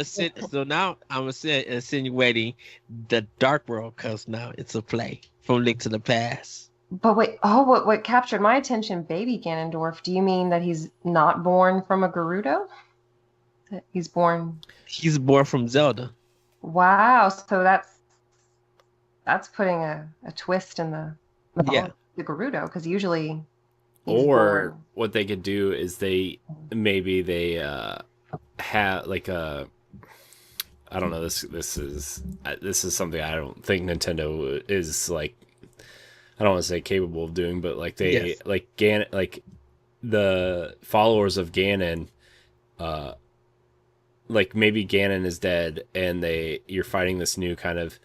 insinuating the Dark World comes now into play from Link to the Past. But wait, what captured my attention, baby Ganondorf? Do you mean that he's not born from a Gerudo? That he's born from Zelda. Wow, so that's putting a twist in the Gerudo, because usually. Or what they could do is they have like a I don't know. This is something I don't think Nintendo is like. I don't want to say capable of doing, but like they like Ganon, like the followers of Ganon, like maybe Ganon is dead and you're fighting this new kind of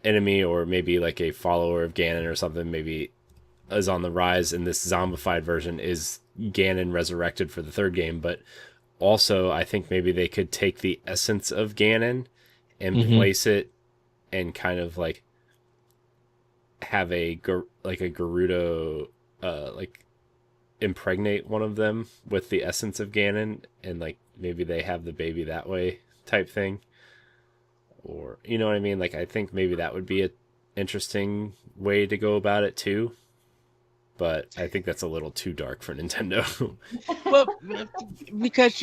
enemy, or maybe like a follower of Ganon or something maybe is on the rise, and this zombified version is Ganon resurrected for the third game. But also I think maybe they could take the essence of Ganon and place it and kind of like have a Gerudo like impregnate one of them with the essence of Ganon, and like maybe they have the baby that way type thing. Or, you know what I mean? Like, I think maybe that would be an interesting way to go about it too. But I think that's a little too dark for Nintendo. Well, because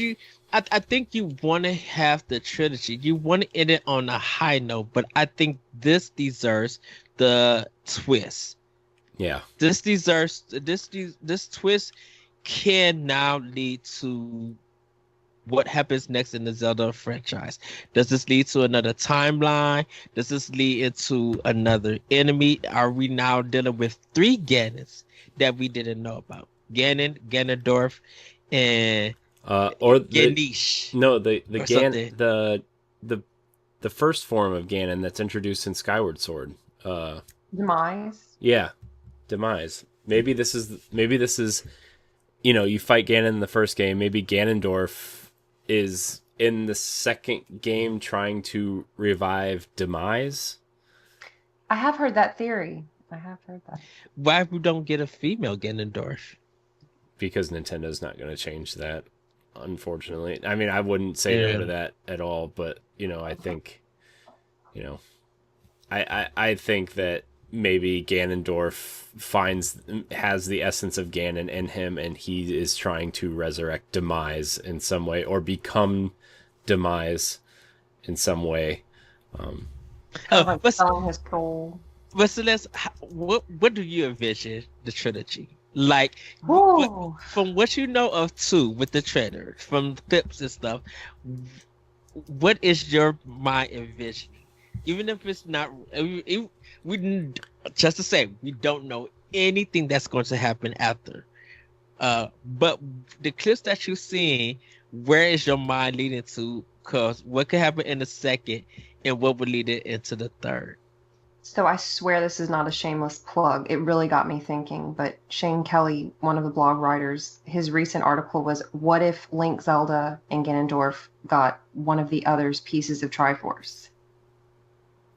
I think you want to have the trilogy. You want to end it on a high note, but I think this deserves the twist. Yeah. This twist can now lead to what happens next in the Zelda franchise. Does this lead to another timeline? Does this lead into another enemy? Are we now dealing with 3 Ganons that we didn't know about? Ganon, Ganondorf, and or Ganesh. The first form of Ganon that's introduced in Skyward Sword. Demise. Yeah, Demise. Maybe this is you fight Ganon in the first game. Maybe Ganondorf is in the second game trying to revive Demise. I have heard that theory. Why we don't get a female Ganondorf? Because Nintendo's not going to change that, unfortunately. I mean, I wouldn't say no to that at all, but I think, I think that maybe Ganondorf has the essence of Ganon in him, and he is trying to resurrect Demise in some way, or become Demise in some way. Selling his soul. But Celeste, what do you envision the trilogy? Like, from what you know of 2 with the trailer, from clips and stuff, what is your mind envisioning? Even if it's not, just to say, we don't know anything that's going to happen after. But the clips that you're seeing, where is your mind leading to? Because what could happen in the second, and what would lead it into the third? So I swear this is not a shameless plug. It really got me thinking. But Shane Kelly, one of the blog writers, his recent article was, what if Link, Zelda, and Ganondorf got one of the other's pieces of Triforce?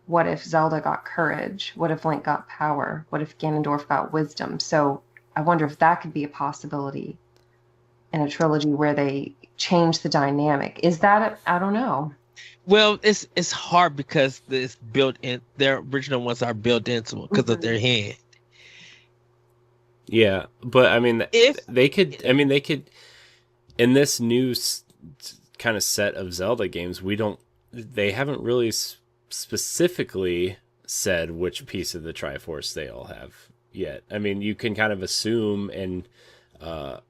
What if Zelda got courage? What if Link got power? What if Ganondorf got wisdom? So I wonder if that could be a possibility in a trilogy where they change the dynamic. Is that I don't know. Well, it's hard because it's built in. Their original ones are built into it because of their hand. Yeah, but I mean, they could in this new kind of set of Zelda games, they haven't really specifically said which piece of the Triforce they all have yet. I mean, you can kind of assume, and I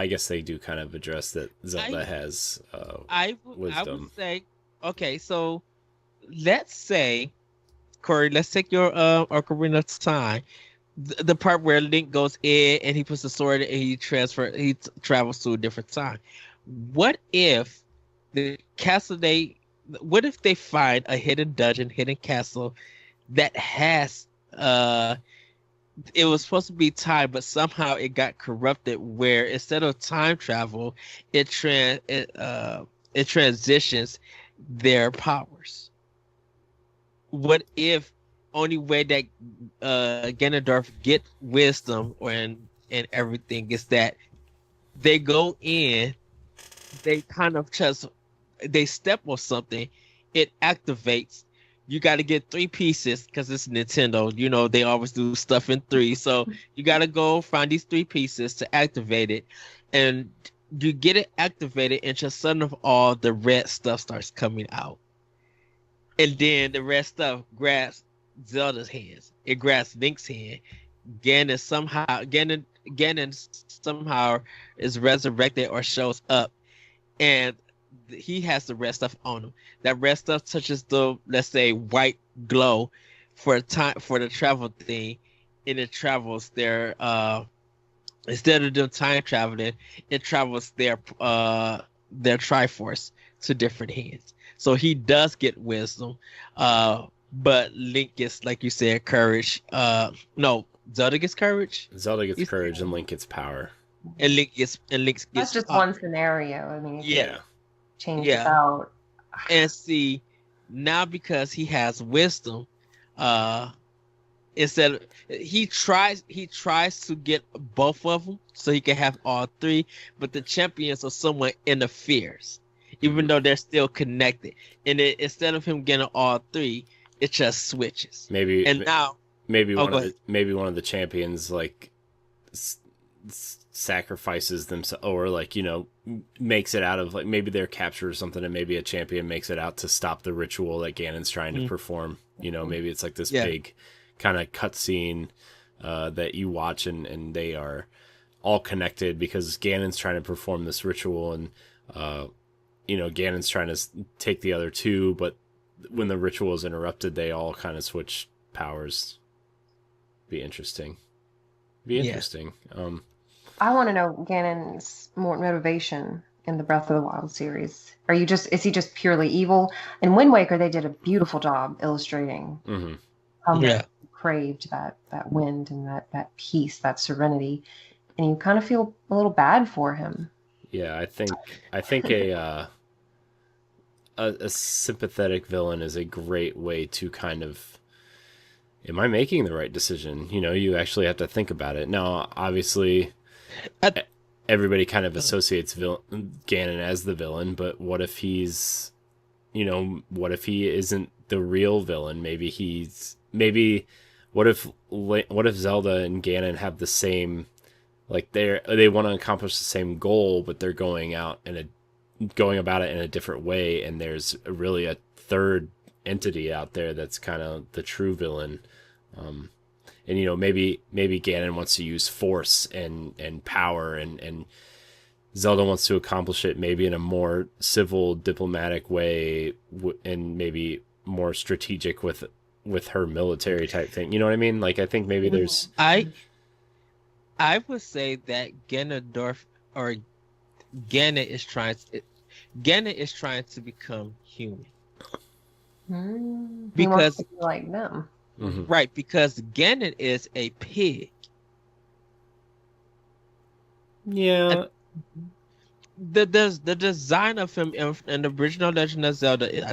guess they do kind of address that Zelda has wisdom. I would say, okay, so let's say, Corey, let's take your Ocarina of Time, the part where Link goes in and he puts the sword and he travels to a different time. What if the castle what if they find a hidden dungeon, hidden castle that has it was supposed to be time, but somehow it got corrupted, where instead of time travel, it transitions their powers? What if only way that Ganondorf get wisdom and everything is that they go in, they kind of they step on something, it activates. You got to get 3 pieces because it's Nintendo. They always do stuff in 3. So you got to go find these 3 pieces to activate it. And you get it activated, and just sudden of all, the red stuff starts coming out. And then the red stuff grabs Zelda's hands. It grabs Link's hand. Ganon somehow is resurrected or shows up. And he has the red stuff on him. That red stuff touches the, let's say, white glow for the travel thing, and it travels there. Instead of them time traveling, it travels their Triforce to different hands. So he does get wisdom, but Link gets, like you said, courage. No, Zelda gets courage. Zelda gets courage, and Link gets power. And Link gets. That's just one scenario. I mean, yeah, change it out. And see, now because he has wisdom, instead he tries to get both of them so he can have all three, but the champions or someone interferes, even though they're still connected. And instead of him getting all three, it just switches. Maybe one of the champions like sacrifices themselves, or like, you know, makes it out of, like, maybe they're captured or something, and maybe a champion makes it out to stop the ritual that Ganon's trying to perform. You know, maybe it's like this big kind of cutscene that you watch, and they are all connected because Ganon's trying to perform this ritual, and you know, Ganon's trying to take the other two, but when the ritual is interrupted, they all kind of switch powers. Be interesting. I want to know Ganon's more motivation in the Breath of the Wild series. Is he just purely evil? In Wind Waker, they did a beautiful job illustrating how much he craved that wind and that peace, that serenity, and you kind of feel a little bad for him. Yeah, I think a sympathetic villain is a great way to kind of, am I making the right decision? You know, you actually have to think about it. Now, obviously, everybody kind of associates Ganon as the villain, but what if he's, you know, what if he isn't the real villain? What if Zelda and Ganon have the same, like, they want to accomplish the same goal, but they're going about it in a different way, and there's really a third entity out there that's kind of the true villain. And, you know, maybe Ganon wants to use force and power, and Zelda wants to accomplish it maybe in a more civil, diplomatic way, and maybe more strategic with her military type thing. You know what I mean? Like, I think maybe there's... I would say that Ganon is trying to become human. He Because wants to be like them. Right, because Ganon is a pig. Yeah. The design of him in the original Legend of Zelda,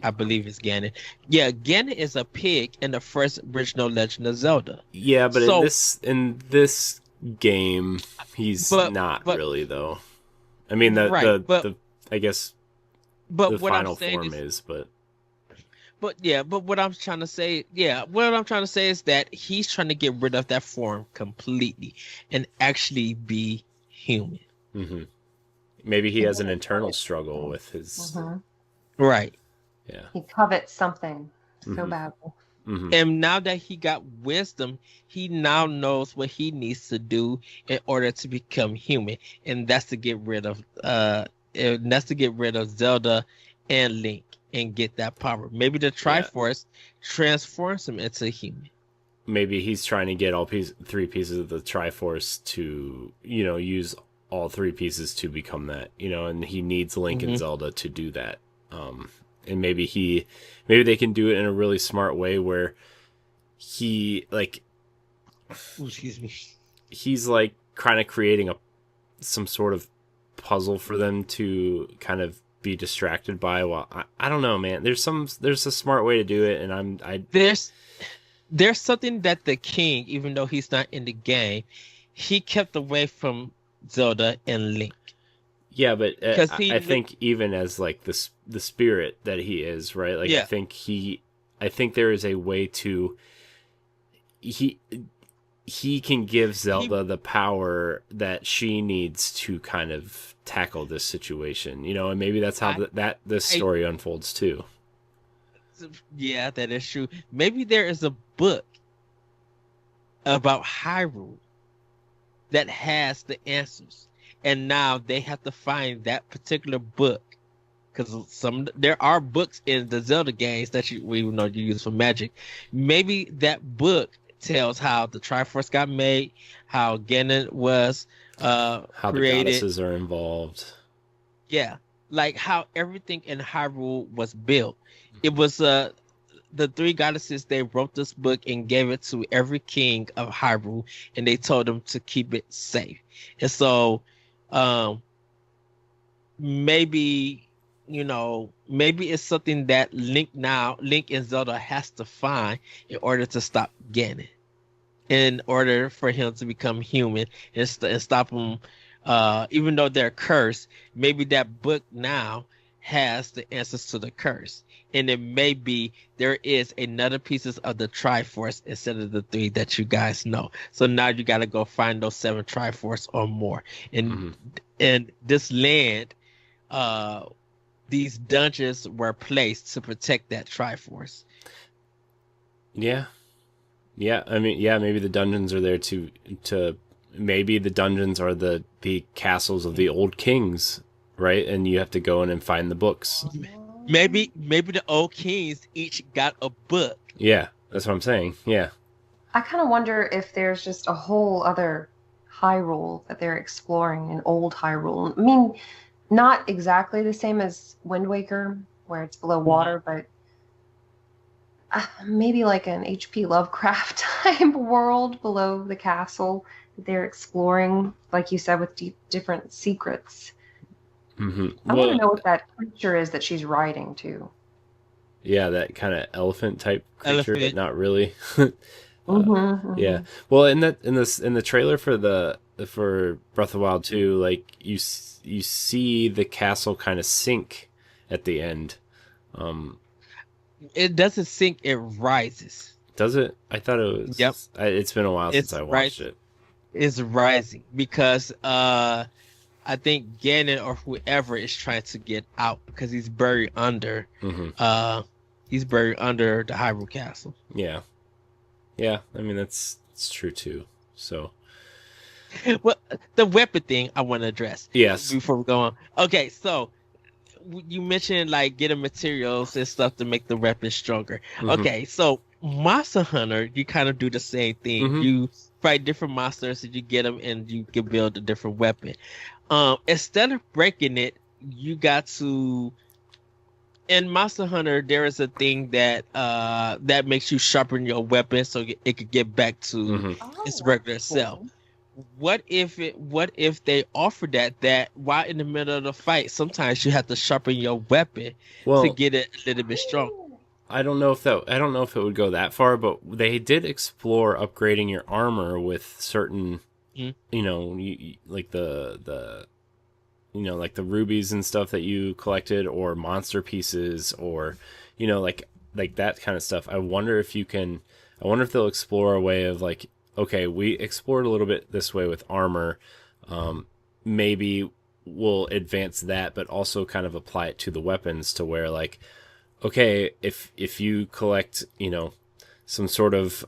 I believe it's Ganon. Yeah, Ganon is a pig in the first original Legend of Zelda. Yeah, but in this game, he's not really, though. I mean, I guess the final form is, but what I'm trying to say is that he's trying to get rid of that form completely and actually be human. Maybe he has an internal struggle with his... Right. Yeah. He covets something so badly. And now that he got wisdom, he now knows what he needs to do in order to become human, and that's to get rid of Zelda and Link and get that power. Maybe the Triforce transforms him into a human. Maybe he's trying to get all three pieces of the Triforce to, you know, use all three pieces to become that, you know, and he needs Link and Zelda to do that. And maybe they can do it in a really smart way where he, like, he's like kind of creating some sort of puzzle for them to kind of be distracted by. Well, I don't know, man. There's a smart way to do it, and there's something that the king, even though he's not in the game, he kept away from Zelda and Link. Yeah, but I think even as like the spirit that he is, right? Like, I think there is a way to he can give Zelda the power that she needs to kind of tackle this situation, you know, and maybe that's how this story unfolds too. Yeah, that is true. Maybe there is a book about Hyrule that has the answers, and now they have to find that particular book because there are books in the Zelda games that we know you use for magic. Maybe that book tells how the Triforce got made, how Ganon was How created. the goddesses are involved. Yeah, like how everything in Hyrule was built. It was the three goddesses. They wrote this book and gave it to every king of Hyrule, and they told them to keep it safe. And so, maybe it's something that Link and Zelda has to find in order to stop Ganon, in order for him to become human and stop him. Even though they're cursed, maybe that book now has the answers to the curse, and it may be there is another pieces of the Triforce instead of the 3 that you guys know. So now you got to go find those 7 Triforce or more, and this land, these dungeons were placed to protect that Triforce. Yeah. I mean, maybe the dungeons are there to maybe the dungeons are the castles of the old kings, right? And you have to go in and find the books. Maybe the old kings each got a book. Yeah, that's what I'm saying. Yeah. I kind of wonder if there's just a whole other Hyrule that they're exploring, an old Hyrule. I mean, not exactly the same as Wind Waker, where it's below water, but maybe like an H.P. Lovecraft type world below the castle that they're exploring, like you said, with different secrets. Mm-hmm. I want to know what that creature is that she's riding to. Yeah, that kind of elephant type creature, but not really. Yeah. Well, in the trailer for Breath of the Wild 2, like you see the castle kind of sink at the end. It doesn't sink; it rises. Does it? I thought it was. Yep. It's been a while since I watched it. It's rising because I think Ganon or whoever is trying to get out because he's buried under. He's buried under the Hyrule Castle. Yeah. I mean it's true too. So. Well, the weapon thing I want to address. Yes. Before we go on. Okay, so you mentioned like getting materials and stuff to make the weapon stronger. Okay, so Monster Hunter, you kind of do the same thing. You fight different monsters and you get them and you can build a different weapon. Instead of breaking it, you got to. In Monster Hunter, there is a thing that that makes you sharpen your weapon so it could get back to its regular self. What if they offered that while in the middle of the fight, sometimes you have to sharpen your weapon to get it a little bit strong. I don't know if it would go that far, but they did explore upgrading your armor with certain, like the like the rubies and stuff that you collected, or monster pieces, or like that kind of stuff. I wonder if they'll explore a way of like, okay, we explored a little bit this way with armor. Maybe we'll advance that, but also kind of apply it to the weapons to where like, okay, if you collect, some sort of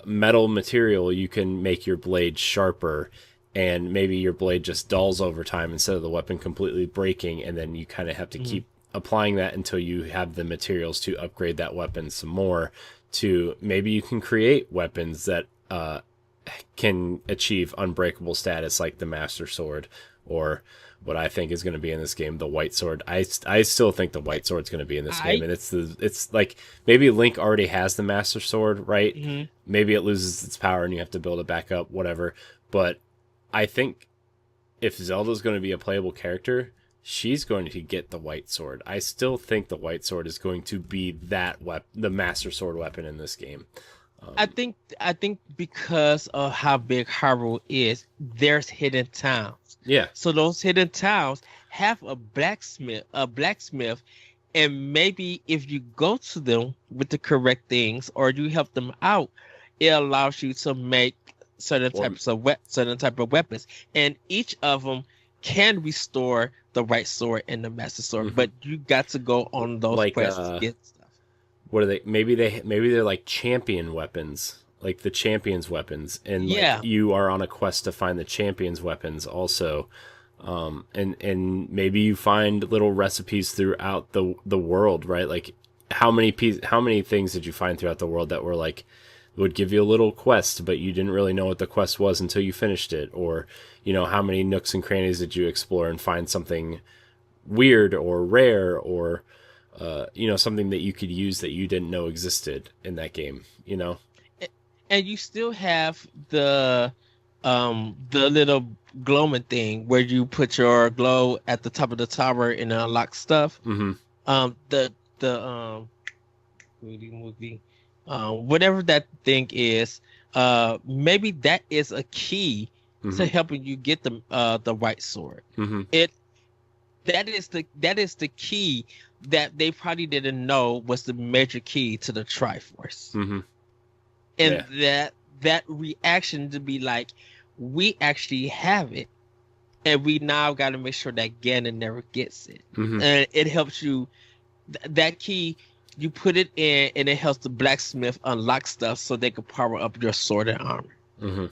metal material, you can make your blade sharper, and maybe your blade just dulls over time instead of the weapon completely breaking, and then you kind of have to keep applying that until you have the materials to upgrade that weapon some more. To maybe you can create weapons that can achieve unbreakable status, like the Master Sword, or what I think is going to be in this game, the White Sword. I still think the White Sword's going to be in this game, and it's like maybe Link already has the Master Sword, right? Maybe it loses its power and you have to build it back up, whatever. But I think if Zelda's going to be a playable character, she's going to get the White Sword. I still think the White Sword is going to be the Master Sword weapon in this game. I think because of how big Hyrule is, there's hidden towns. Yeah. So those hidden towns have a blacksmith, and maybe if you go to them with the correct things or you help them out, it allows you to make certain type of weapons, and each of them can restore the White Sword and the Master Sword. But you got to go on those quests to get stuff. What are they? Maybe they're like champion weapons, like the champions weapons, and like you are on a quest to find the champions weapons also. And maybe you find little recipes throughout the world, right? Like how many things did you find throughout the world that were like would give you a little quest, but you didn't really know what the quest was until you finished it? Or, you know, how many nooks and crannies did you explore and find something weird or rare or you know, something that you could use that you didn't know existed in that game, you know? And you still have the little glowing thing where you put your glow at the top of the tower and unlock stuff. Mm-hmm. The movie, whatever that thing is, maybe that is a key to helping you get the right sword. Mm-hmm. That is the key that they probably didn't know was the major key to the Triforce. Mm-hmm. And that reaction to be like, we actually have it, and we now got to make sure that Ganon never gets it. Mm-hmm. And it helps you. That key, you put it in, and it helps the blacksmith unlock stuff so they can power up your sword and armor. Mm-hmm.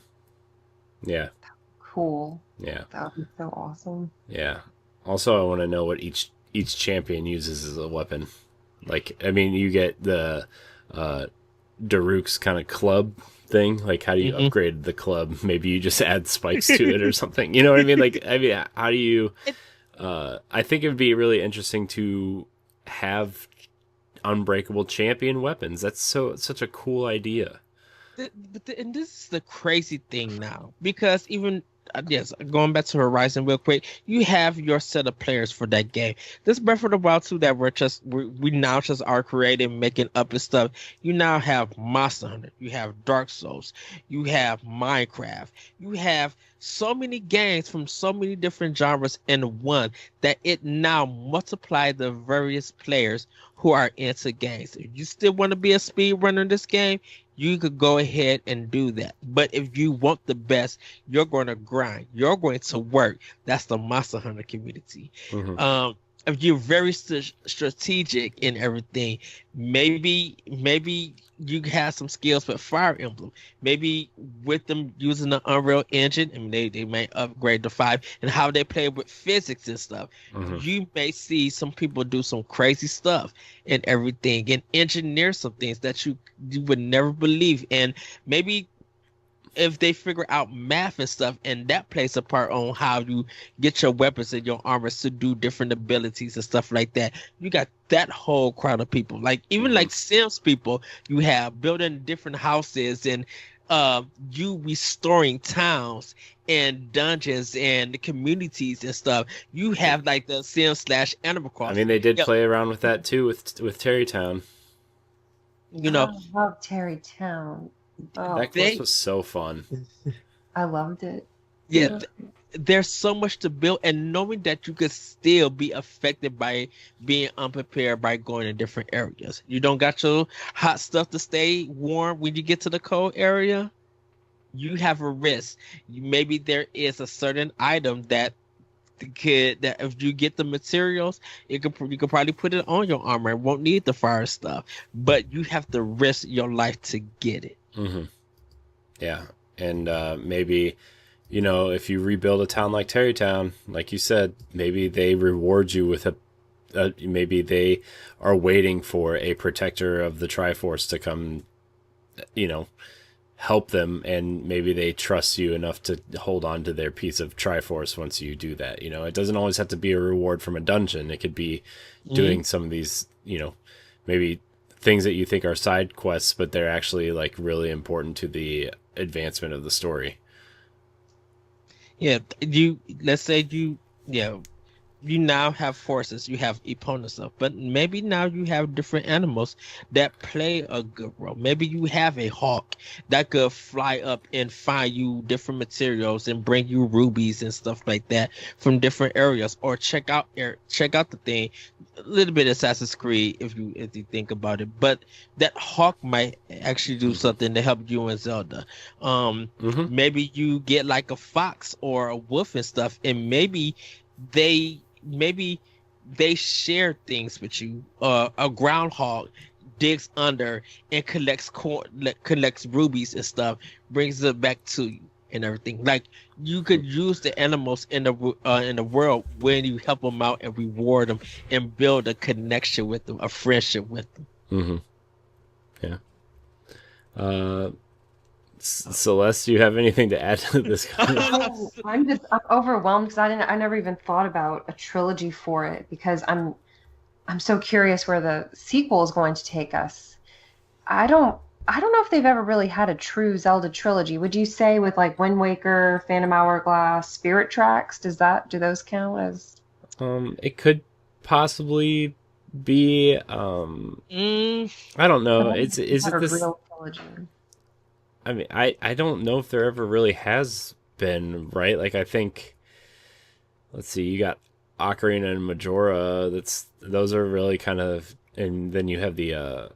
Yeah. Cool. Yeah. That would be so awesome. Yeah. Also, I want to know what each champion uses as a weapon. Like, I mean, you get the Daruk's kind of club thing. Like, how do you upgrade the club? Maybe you just add spikes to it or something. You know what I mean? Like, I mean, how do you? I think it would be really interesting to have unbreakable champion weapons. That's such a cool idea. And this is the crazy thing now, because even yes, going back to Horizon real quick, you have your set of players for that game. This Breath of the Wild 2 that we now just are creating, making up and stuff. You now have Monster Hunter, you have Dark Souls, you have Minecraft, you have so many games from so many different genres in one that it now multiply the various players who are into games. If you still want to be a speedrunner in this game, you could go ahead and do that. But if you want the best, you're going to grind. You're going to work. That's the Monster Hunter community. Mm-hmm. If you're very strategic in everything, maybe you have some skills with Fire Emblem. Maybe with them using the Unreal Engine, and they may upgrade to 5, and how they play with physics and stuff. Mm-hmm. You may see some people do some crazy stuff and everything, and engineer some things that you would never believe. And maybe if they figure out math and stuff, and that plays a part on how you get your weapons and your armor to do different abilities and stuff like that. You got that whole crowd of people, like even like Sims people, you have building different houses and you restoring towns and dungeons and communities and stuff. You have like the Sims / Animal Crossing. I mean, they did play around with that too with Terrytown. You know, I love Terrytown. Oh, that quest was so fun. I loved it. Yeah, there's so much to build, and knowing that you could still be affected by being unprepared by going to different areas. You don't got your hot stuff to stay warm when you get to the cold area. You have a risk. Maybe there is a certain item that if you get the materials, you could probably put it on your armor. It won't need the fire stuff, but you have to risk your life to get it. Mm-hmm. Yeah, and maybe, you know, if you rebuild a town like Terrytown, like you said, maybe they reward you with maybe they are waiting for a protector of the Triforce to come, you know, help them, and maybe they trust you enough to hold on to their piece of Triforce once you do that. You know, it doesn't always have to be a reward from a dungeon. It could be doing some of these, you know, maybe things that you think are side quests, but they're actually like really important to the advancement of the story. Yeah, let's say you now have forces, you have opponents stuff, but maybe now you have different animals that play a good role. Maybe you have a hawk that could fly up and find you different materials and bring you rubies and stuff like that from different areas. Or check out the thing, a little bit of Assassin's Creed if you think about it, but that hawk might actually do something to help you in Zelda. Maybe you get like a fox or a wolf and stuff, and maybe they share things with you. A groundhog digs under and collects rubies and stuff, brings it back to you. and everything. Like you could use the animals in the world when you help them out and reward them and build a connection with them, a friendship with them. Yeah. Celeste, do you have anything to add to this? I'm overwhelmed because I never even thought about a trilogy for it, because I'm so curious where the sequel is going to take us. I don't know if they've ever really had a true Zelda trilogy. Would you say with like Wind Waker, Phantom Hourglass, Spirit Tracks, do those count as? It could possibly be. I don't know. Is it this real trilogy? I mean, I don't know if there ever really has been, right? Like I think, let's see, you got Ocarina and Majora. Those are really kind of, and then you have the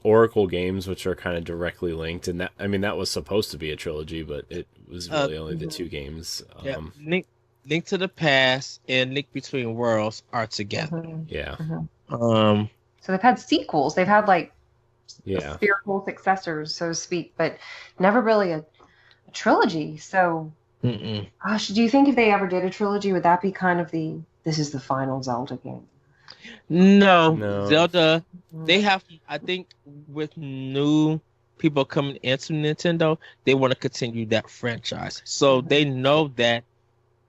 Oracle games, which are kind of directly linked, and that was supposed to be a trilogy, but it was really only the two games. Link to the Past and Link Between Worlds are together. Yeah. So they've had sequels. They've had like spiritual successors, so to speak, but never really a trilogy. So, gosh, do you think if they ever did a trilogy, would that be kind of this is the final Zelda game? No. Zelda, they have, I think with new people coming into Nintendo, they want to continue that franchise. So they know that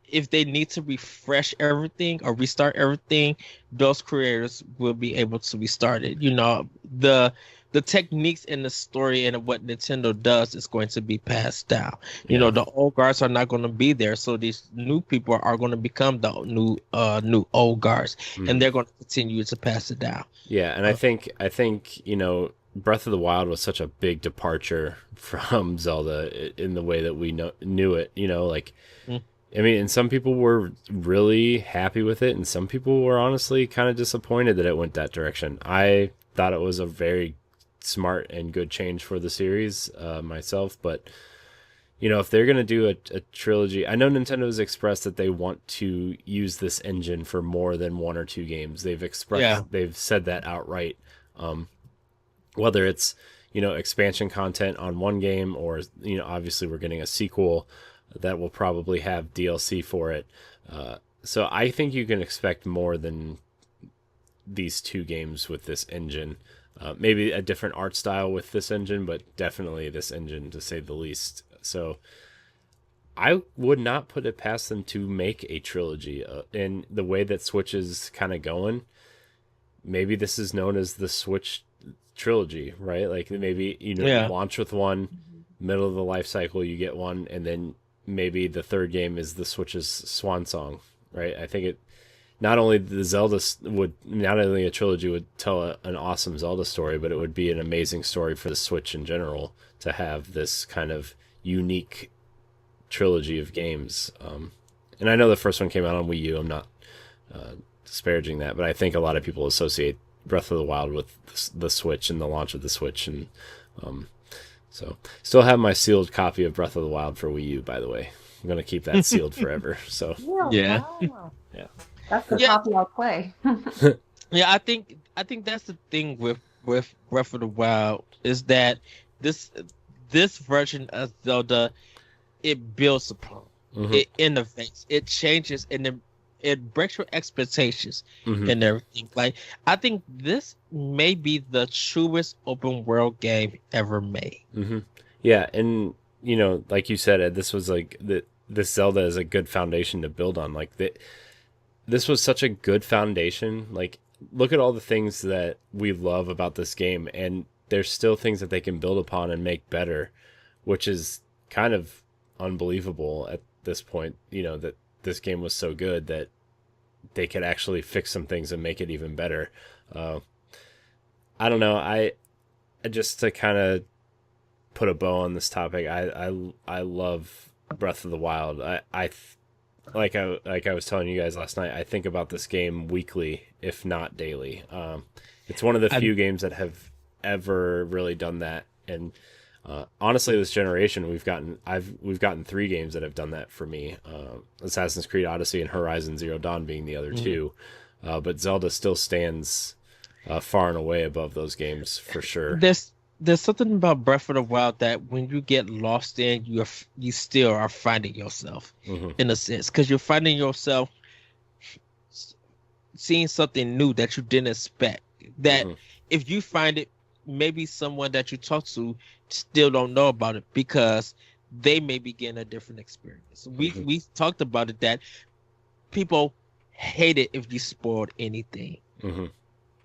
if they need to refresh everything or restart everything, those creators will be able to restart it. You know, the techniques in the story and what Nintendo does is going to be passed down. You know, the old guards are not going to be there, so these new people are going to become the new old guards, and they're going to continue to pass it down. Yeah, and I think you know, Breath of the Wild was such a big departure from Zelda in the way that we knew it. You know, like. I mean, and some people were really happy with it, and some people were honestly kind of disappointed that it went that direction. I thought it was a very smart and good change for the series myself, but you know, if they're going to do a trilogy, I know Nintendo has expressed that they want to use this engine for more than one or two games. They've said that outright. Whether it's, you know, expansion content on one game, or, you know, obviously we're getting a sequel that will probably have DLC for it. So I think you can expect more than these two games with this engine. Maybe a different art style with this engine, but definitely this engine, to say the least. So I would not put it past them to make a trilogy. In the way that Switch is kind of going, maybe this is known as the Switch trilogy, right? Like maybe, you know, launch with one, middle of the life cycle you get one, and then maybe the third game is the Switch's swan song, right? I think not only a trilogy would tell an awesome Zelda story, but it would be an amazing story for the Switch in general to have this kind of unique trilogy of games. And I know the first one came out on Wii U. I'm not disparaging that, but I think a lot of people associate Breath of the Wild with the Switch and the launch of the Switch, and so still have my sealed copy of Breath of the Wild for Wii U, by the way. I'm going to keep that sealed forever. So yeah. That's the copy I'll play. I think that's the thing with Breath of the Wild, is that this version of Zelda, it builds upon, it innovates, it changes, and it breaks your expectations and everything. Like, I think this may be the truest open world game ever made. Yeah, and you know, like you said, Ed, this was like this Zelda is a good foundation to build on. Like this was such a good foundation. Like, look at all the things that we love about this game, and there's still things that they can build upon and make better, which is kind of unbelievable at this point. You know, that this game was so good that they could actually fix some things and make it even better. I don't know. I just, to kind of put a bow on this topic, I love Breath of the Wild. Like I was telling you guys last night, I think about this game weekly, if not daily. It's one of the few games that have ever really done that, and honestly, this generation we've gotten 3 games that have done that for me. Assassin's Creed Odyssey and Horizon Zero Dawn being the other two, but Zelda still stands far and away above those games for sure. there's something about Breath of the Wild that when you get lost in, you still are finding yourself in a sense, because you're finding yourself seeing something new that you didn't expect. That if you find it, maybe someone that you talk to still don't know about it because they may be getting a different experience. We talked about it that people hate it if you spoiled anything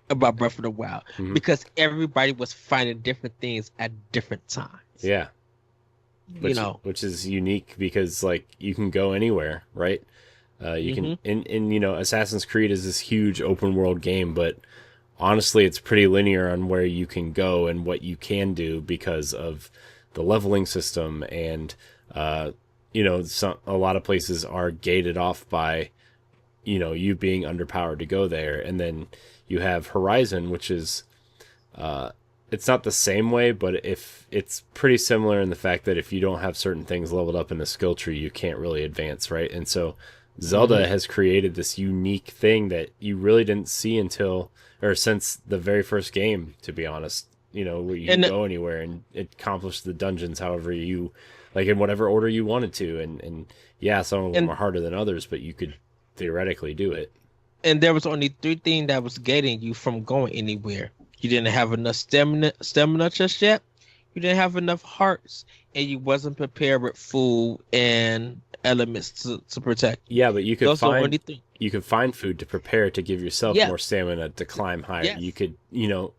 about Breath of the Wild because everybody was finding different things at different times. Yeah. Which is unique because like you can go anywhere, right? You can, and you know, Assassin's Creed is this huge open world game, but honestly, it's pretty linear on where you can go and what you can do because of the leveling system, and you know, a lot of places are gated off by, you know, you being underpowered to go there, and then you have Horizon, which is it's not the same way, but if it's pretty similar in the fact that if you don't have certain things leveled up in the skill tree, you can't really advance, right? And so Zelda has created this unique thing that you really didn't see since the very first game, to be honest. You know, where you can go anywhere and accomplish the dungeons however you like, in whatever order you wanted to. And yeah, some of them are harder than others, but you could theoretically do it. And there was only 3 things that was gating you from going anywhere. You didn't have enough stamina just yet. You didn't have enough hearts, and you wasn't prepared with food and elements to protect. Yeah, but you could find food to prepare to give yourself more stamina to climb higher. Yes. You could, you know,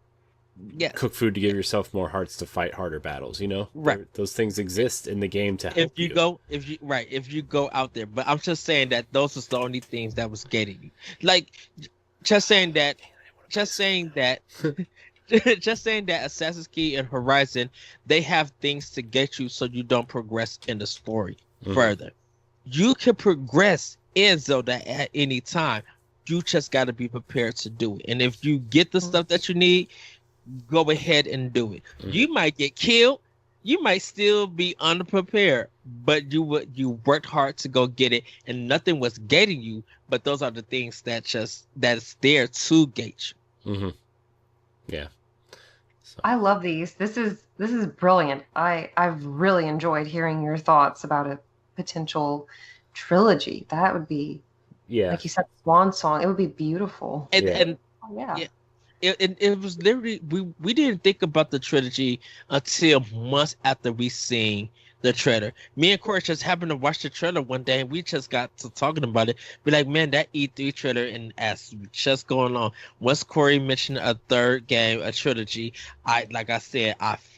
cook food to give yourself more hearts to fight harder battles. You know, right? Those things exist in the game to help you. If you go out there. But I'm just saying that those are the only things that was getting you. Like, just saying that Assassin's Creed and Horizon, they have things to get you so you don't progress in the story further. You can progress in Zelda at any time. You just got to be prepared to do it. And if you get the stuff that you need, go ahead and do it. You might get killed. You might still be unprepared, but you worked hard to go get it, and nothing was getting you. But those are the things that's there to gate you. Yeah. So. I love these. This is brilliant. I've really enjoyed hearing your thoughts about a potential trilogy. That would be, like you said, swan song. It would be beautiful. It was literally we didn't think about the trilogy until months after we seen the trailer. Me and Corey just happened to watch the trailer one day, and we just got to talking about it. Be like, man, that E3 trailer, and as we just going on, once Corey mentioned a third game, a trilogy, I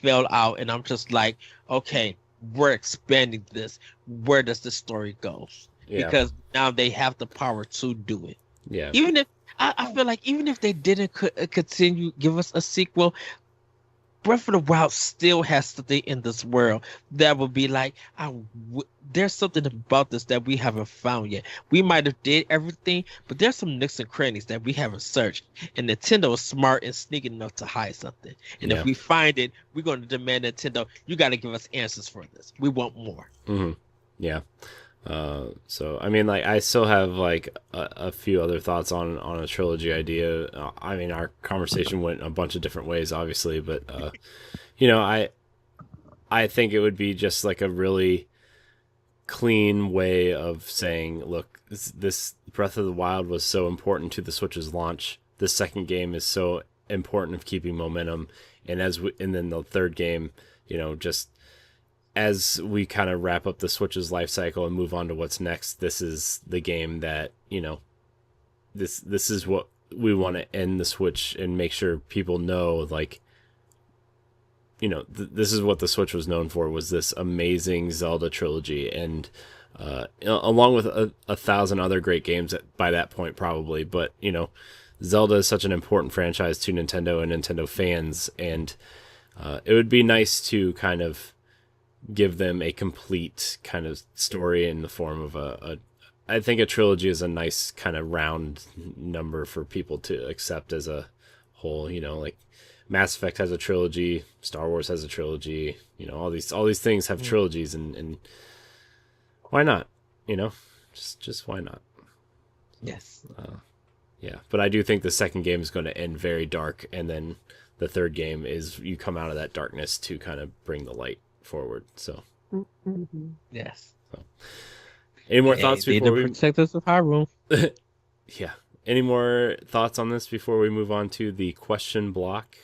fell out, and I'm just like, okay, we're expanding this. Where does the story go? Yeah. Because now they have the power to do it. Yeah. Even if I feel like even if they didn't continue give us a sequel, Breath of the Wild still has something in this world that would be like, there's something about this that we haven't found yet. We might have did everything, but there's some nooks and crannies that we haven't searched. And Nintendo is smart and sneaky enough to hide something. And if we find it, we're going to demand Nintendo, you got to give us answers for this. We want more. Yeah. So I mean, like, I still have like a few other thoughts on a trilogy idea. I mean, our conversation went a bunch of different ways, obviously, but you know, I think it would be just like a really clean way of saying, look, this Breath of the Wild was so important to the Switch's launch. This second game is so important of keeping momentum, and then the third game, you know, just as we kind of wrap up the Switch's life cycle and move on to what's next, this is the game that, you know, this is what we want to end the Switch and make sure people know, like, you know, this is what the Switch was known for, was this amazing Zelda trilogy, and along with a 1,000 other great games by that point probably, but, you know, Zelda is such an important franchise to Nintendo and Nintendo fans, and it would be nice to kind of give them a complete kind of story in the form of I think a trilogy is a nice kind of round number for people to accept as a whole. You know, like Mass Effect has a trilogy, Star Wars has a trilogy, you know, all these things have trilogies, and why not? You know, just why not? Yes. Yeah, but I do think the second game is going to end very dark, and then the third game is you come out of that darkness to kind of bring the light forward. So Yes. so. Any more thoughts before we protect us with Hyrule? Yeah. Any more thoughts on this before we move on to the question block?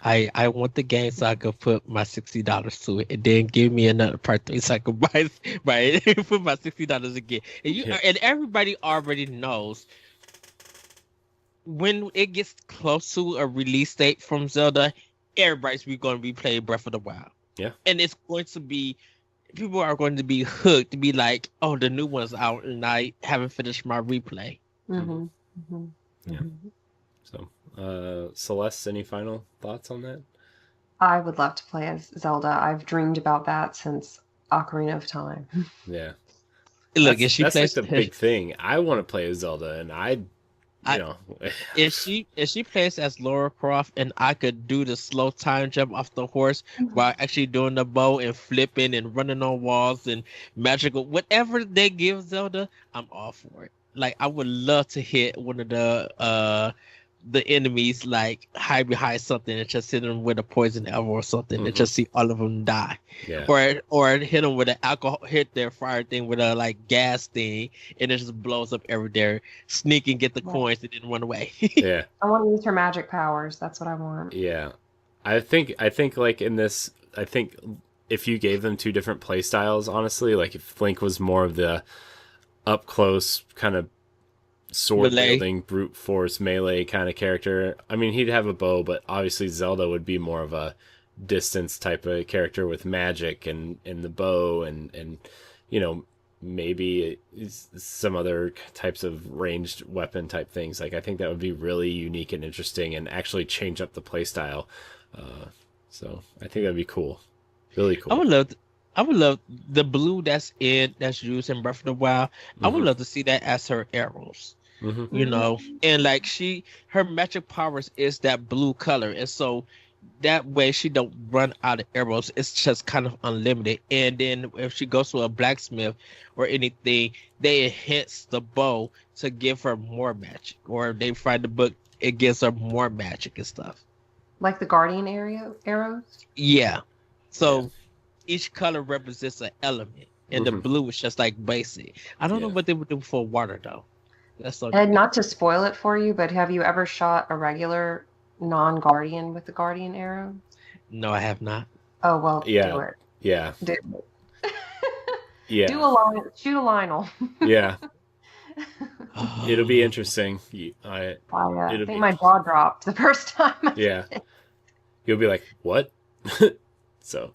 I want the game so I could put my $60 to it, and then give me another part 3 so I could buy put my $60 again. And everybody already knows when it gets close to a release date from Zelda, everybody's going to be playing Breath of the Wild. Yeah, and it's going to be, people are going to be hooked to be like, oh, the new one's out, and I haven't finished my replay. Mm-hmm. Mm-hmm. Yeah. Mm-hmm. So, Celeste, any final thoughts on that? I would love to play as Zelda. I've dreamed about that since Ocarina of Time. Yeah. Look, that's like the big thing. I want to play as Zelda, and if she plays as Lara Croft, and I could do the slow time jump off the horse while actually doing the bow and flipping and running on walls and magical, whatever they give Zelda, I'm all for it. Like, I would love to hit one of the enemies, like hide behind something and just hit them with a poison arrow or something, and just see all of them die. Yeah. Or hit them with an alcohol, hit their fire thing with a like gas thing, and it just blows up everywhere. Sneak and get the coins and then run away. Yeah. I want to use her magic powers. That's what I want. Yeah. I think like in this, I think if you gave them two different play styles, honestly, like if Link was more of the up close kind of sword wielding brute force melee kind of character, I mean, he'd have a bow, but obviously Zelda would be more of a distance type of character with magic and the bow and maybe some other types of ranged weapon type things. Like, I think that would be really unique and interesting and actually change up the play style. So I think that'd be cool. Really cool. I would love the blue that's used in Breath of the Wild. I would love to see that as her arrows. And like her magic powers is that blue color, and so that way she don't run out of arrows. It's just kind of unlimited. And then if she goes to a blacksmith or anything, they enhance the bow to give her more magic, or they find the book, it gives her more magic and stuff. Like the Guardian arrows? Yeah. So each color represents an element, and the blue is just like basic. I don't know what they would do for water though. And not to spoil it for you, but have you ever shot a regular non-Guardian with the Guardian arrow? No, I have not. Oh, well, do it. Yeah. Do it. Yeah. Shoot a Lionel. Yeah. It'll be interesting. I think my jaw dropped the first time. You'll be like, what? So,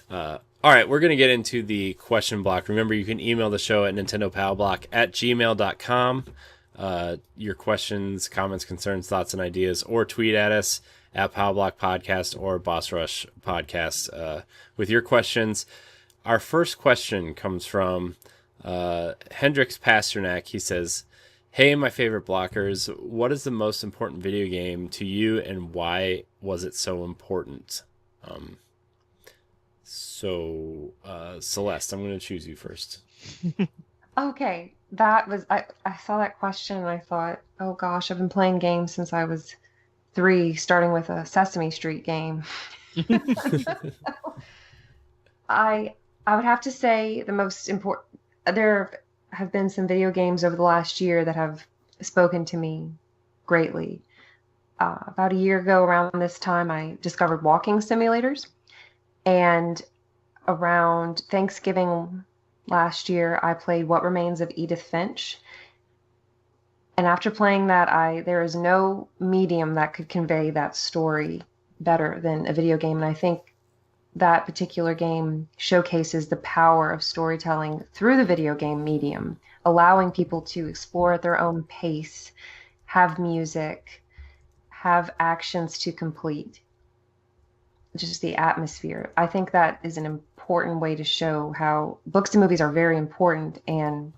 all right, we're going to get into the question block. Remember, you can email the show at nintendopowblock@gmail.com. Your questions, comments, concerns, thoughts, and ideas, or tweet at us at Pow Block Podcast or Boss Rush Podcast with your questions. Our first question comes from Hendrix Pasternak. He says, "Hey, my favorite blockers, what is the most important video game to you, and why was it so important?" So, Celeste, I'm going to choose you first. Okay, that was, I saw that question and I thought, oh gosh, I've been playing games since I was 3, starting with a Sesame Street game. I would have to say the most important, there have been some video games over the last year that have spoken to me greatly. About a year ago around this time, I discovered walking simulators. And around Thanksgiving last year, I played What Remains of Edith Finch. And after playing that, there is no medium that could convey that story better than a video game. And I think that particular game showcases the power of storytelling through the video game medium, allowing people to explore at their own pace, have music, have actions to complete. Just the atmosphere. I think that is an important way to show how books and movies are very important and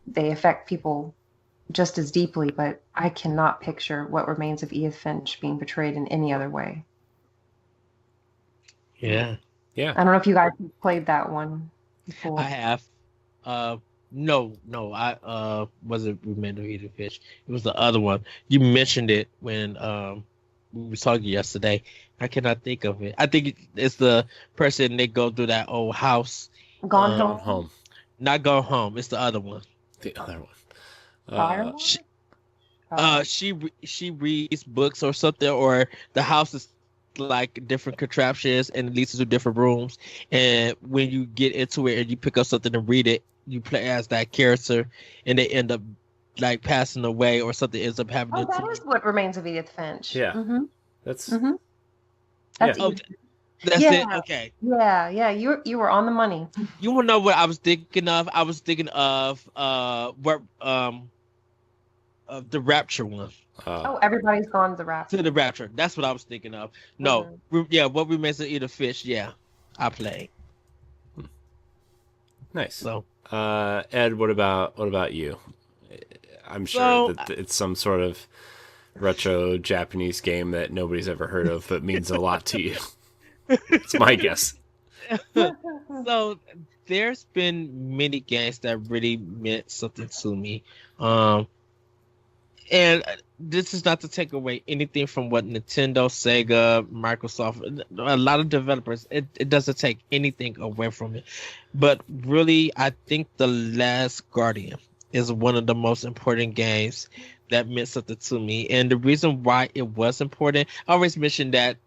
they affect people just as deeply, but I cannot picture What Remains of Edith Finch being portrayed in any other way. Yeah. Yeah. I don't know if you guys played that one before. I have. No, I wasn't Remains of Edith Finch. It was the other one. You mentioned it when we were talking yesterday. I cannot think of it. I think it's the person they go through that old house. Gone Gone home. home. Not go home. It's the other one. The other one. Firewall? She reads books or something, or the house is like different contraptions and it leads to different rooms. And when you get into it and you pick up something and read it, you play as that character, and they end up like passing away or something ends up happening. That is what remains of Edith Finch. Yeah. Mm-hmm. That's That's Yeah. Edith. That's Yeah. it. Okay. Yeah. You were on the money. You wanna know what I was thinking of? I was thinking of the Rapture one. Oh, everybody's gone to the Rapture. To the Rapture. That's what I was thinking of. No, what remains of Edith Finch? Yeah, I played. nice. So Ed, what about you? I'm sure that it's some sort of retro Japanese game that nobody's ever heard of, but means a lot to you. It's my guess. So there's been many games that really meant something to me. And this is not to take away anything from what Nintendo, Sega, Microsoft, a lot of developers, it doesn't take anything away from it. But really, I think The Last Guardian is one of the most important games that meant something to me. And the reason why it was important, I always mention that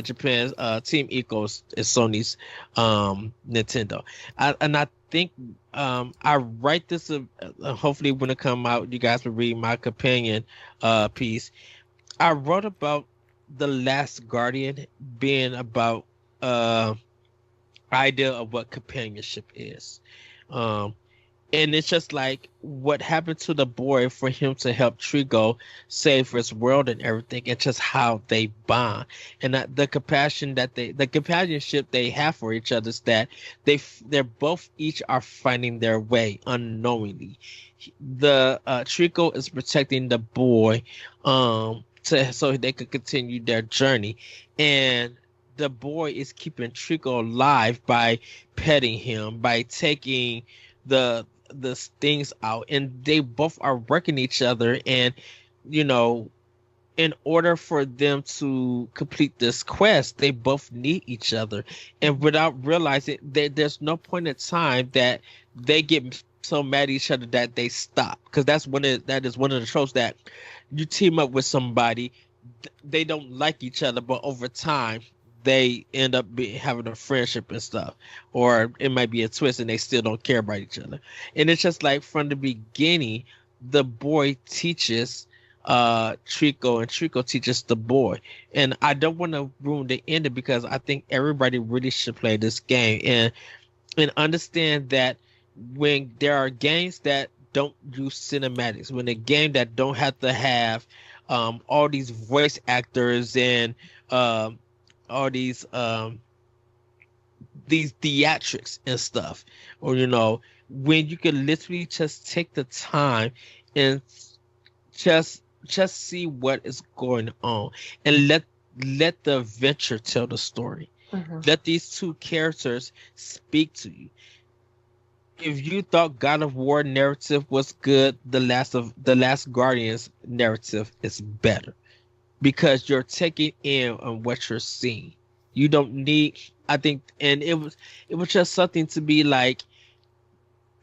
Japan's Team Ecos is Sony's Nintendo. I think I write this hopefully when it come out you guys will read my companion piece. I wrote about The Last Guardian being about idea of what companionship is. And it's just like what happened to the boy for him to help Trigo save his world and everything, and just how they bond and that the companionship they have for each other is that they're both each are finding their way unknowingly. The Trigo is protecting the boy so they could continue their journey, and the boy is keeping Trigo alive by petting him, by taking the things out, and they both are working each other. And in order for them to complete this quest, they both need each other, and without realizing there's no point in time that they get so mad at each other that they stop, because that is one of the tropes that you team up with somebody, they don't like each other, but over time they end up having a friendship and stuff, or it might be a twist and they still don't care about each other. And it's just like from the beginning, the boy teaches Trico and Trico teaches the boy. And I don't want to ruin the ending because I think everybody really should play this game and understand that when there are games that don't use cinematics, when a game that don't have to have all these voice actors and all these theatrics and stuff, or when you can literally just take the time and just see what is going on and let the adventure tell the story. Let these two characters speak to you. If you thought God of War narrative was good, the Last Guardians narrative is better, because you're taking in on what you're seeing. You don't need, I think, and it was just something to be like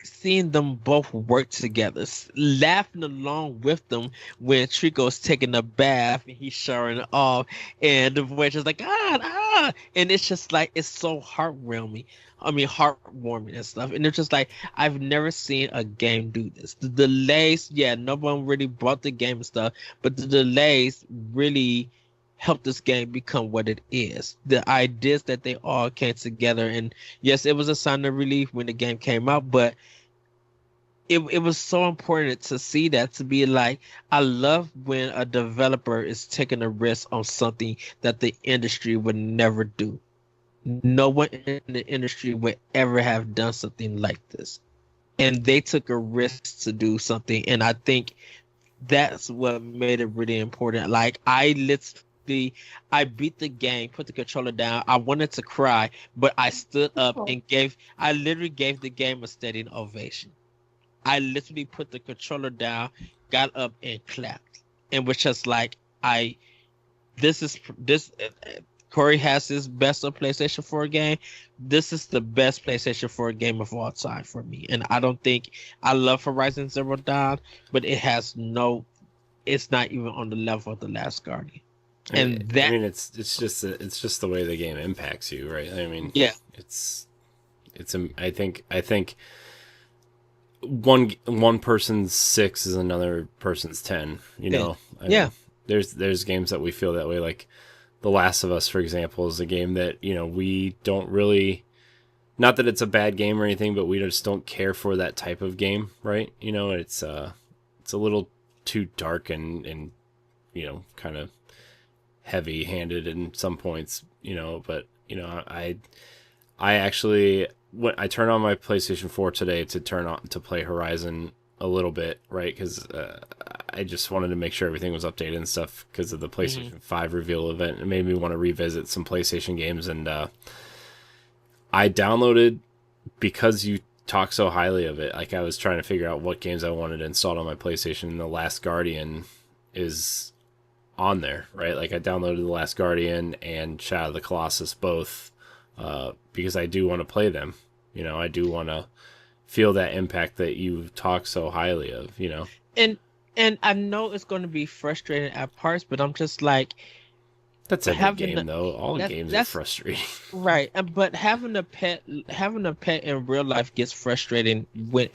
seeing them both work together, laughing along with them when Trico's taking a bath and he's showering off, and the voice is like and it's just like it's so heartwarming and stuff. And it's just like I've never seen a game do this. The delays, no one really brought the game and stuff, but the delays really helped this game become what it is. The ideas that they all came together, and yes, it was a sign of relief when the game came out, but it was so important to see that, to be like, I love when a developer is taking a risk on something that the industry would never do. No one in the industry would ever have done something like this, and they took a risk to do something. And I think that's what made it really important. Like I beat the game, put the controller down. I wanted to cry, but I stood up and I literally gave the game a standing ovation. I literally put the controller down, got up and clapped, and was just like, this. Corey has his best of PlayStation 4 game. This is the best PlayStation 4 game of all time for me. And I don't think I love Horizon Zero Dawn, but it's not even on the level of The Last Guardian. And it's just the way the game impacts you, right? I mean, yeah, I think one person's 6 is another person's 10, you know? I mean, there's games that we feel that way, like The Last of Us, for example, is a game that, you know, we don't really, not that it's a bad game or anything, but we just don't care for that type of game, right? You know, it's a little too dark and you know, kind of heavy-handed in some points, you know, but, you know, I actually, when I turned on my PlayStation 4 today to play Horizon a little bit, right? Because I just wanted to make sure everything was updated and stuff because of the PlayStation 5 reveal event. It made me want to revisit some PlayStation games, and I downloaded, because you talk so highly of it, like I was trying to figure out what games I wanted installed on my PlayStation, and The Last Guardian is on there, right? Like I downloaded The Last Guardian and Shadow of the Colossus both because I do want to play them. You know, I do want to feel that impact that you talk so highly of, you know. And I know it's going to be frustrating at parts, but I'm just like, that's every game though. All games are frustrating, right? But having a pet in real life gets frustrating when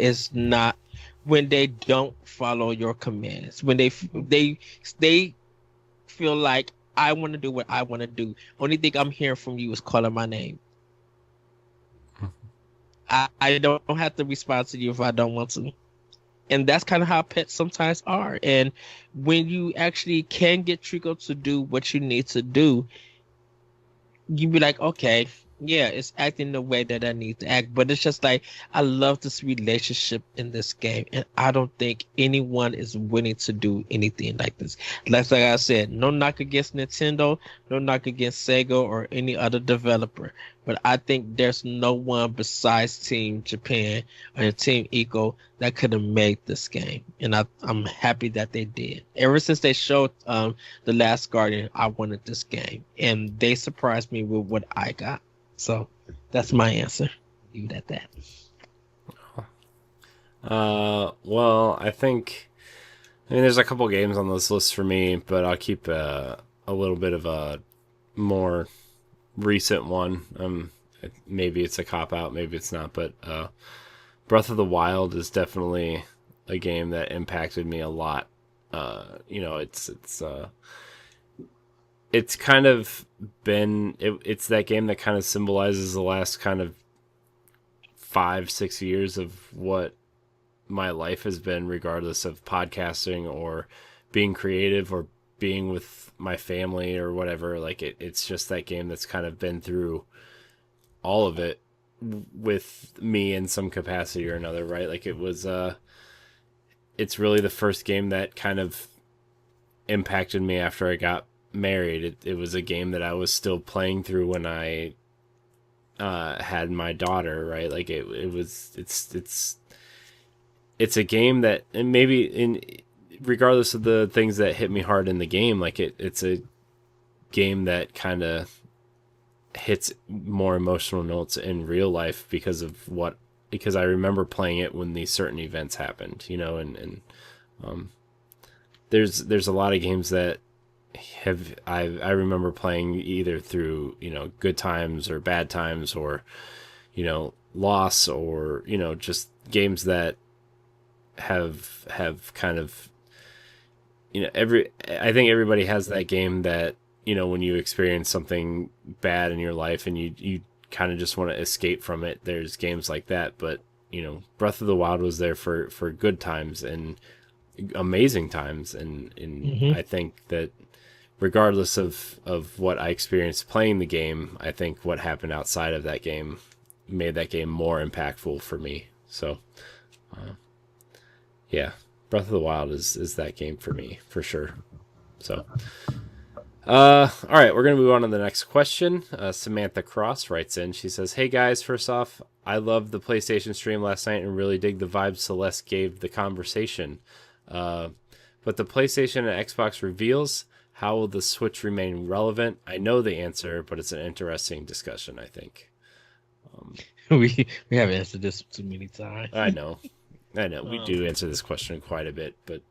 they don't follow your commands. When they feel like, I want to do what I want to do. Only thing I'm hearing from you is calling my name. I don't have to respond to you if I don't want to. And that's kind of how pets sometimes are. And when you actually can get Trico to do what you need to do, you be like, okay, yeah, it's acting the way that I need to act. But it's just like, I love this relationship in this game. And I don't think anyone is willing to do anything like this. Like I said, no knock against Nintendo, no knock against Sega or any other developer. But I think there's no one besides Team Japan or Team Eco that could have made this game. And I'm happy that they did. Ever since they showed The Last Guardian, I wanted this game. And they surprised me with what I got. So that's my answer. Leave it at that. Well, I mean, there's a couple games on this list for me, but I'll keep a little bit of a more recent one. Maybe it's a cop out, maybe it's not, but Breath of the Wild is definitely a game that impacted me a lot. You know, it's kind of been it's that game that kind of symbolizes the last kind of 5-6 years of what my life has been, regardless of podcasting or being creative or being with my family or whatever. Like it's just that game that's kind of been through all of it with me in some capacity or another, right? Like it's really the first game that kind of impacted me after I got married. It was a game that I was still playing through when I had my daughter, right? Like it's a game that, and maybe regardless of the things that hit me hard in the game, like it's a game that kind of hits more emotional notes in real life because I remember playing it when these certain events happened, you know, and there's a lot of games that I remember playing either through, you know, good times or bad times, or, you know, loss, or, you know, just games that have kind of, you know, I think everybody has that game that, you know, when you experience something bad in your life and you kind of just want to escape from it, there's games like that. But, you know, Breath of the Wild was there for good times and amazing times, and I think that regardless of what I experienced playing the game, I think what happened outside of that game made that game more impactful for me. So, yeah, Breath of the Wild is that game for me, for sure. So, all right, we're going to move on to the next question. Samantha Cross writes in. She says, "Hey guys, first off, I loved the PlayStation stream last night and really dig the vibe Celeste gave the conversation. But the PlayStation and Xbox reveals, how will the Switch remain relevant? I know the answer, but it's an interesting discussion, I think. We haven't answered this too many times. I know. We do answer this question quite a bit, but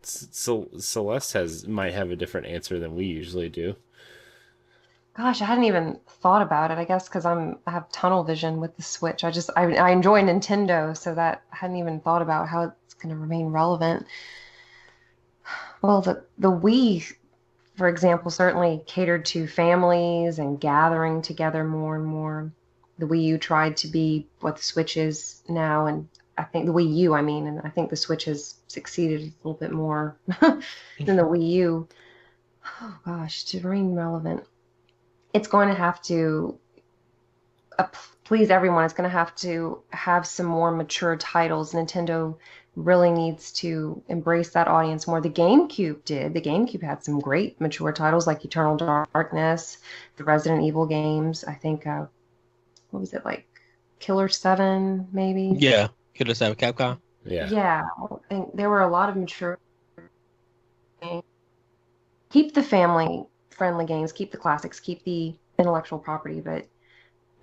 Celeste might have a different answer than we usually do. Gosh, I hadn't even thought about it. I guess because I have tunnel vision with the Switch. I enjoy Nintendo, so that I hadn't even thought about how it's going to remain relevant. Well, the Wii, for example, certainly catered to families and gathering together more and more. The Wii U tried to be what the Switch is now, and I think the Wii U, and I think the Switch has succeeded a little bit more than the Wii U. Oh gosh, to remain relevant, it's going to have to please everyone. It's going to have some more mature titles. Nintendo really needs to embrace that audience more. The GameCube did. The GameCube had some great mature titles like Eternal Darkness, the Resident Evil games. I think, what was it, like Killer 7, maybe? Yeah, Killer 7, Capcom. Yeah. Yeah, I think there were a lot of mature games. Keep the family-friendly games, keep the classics, keep the intellectual property, but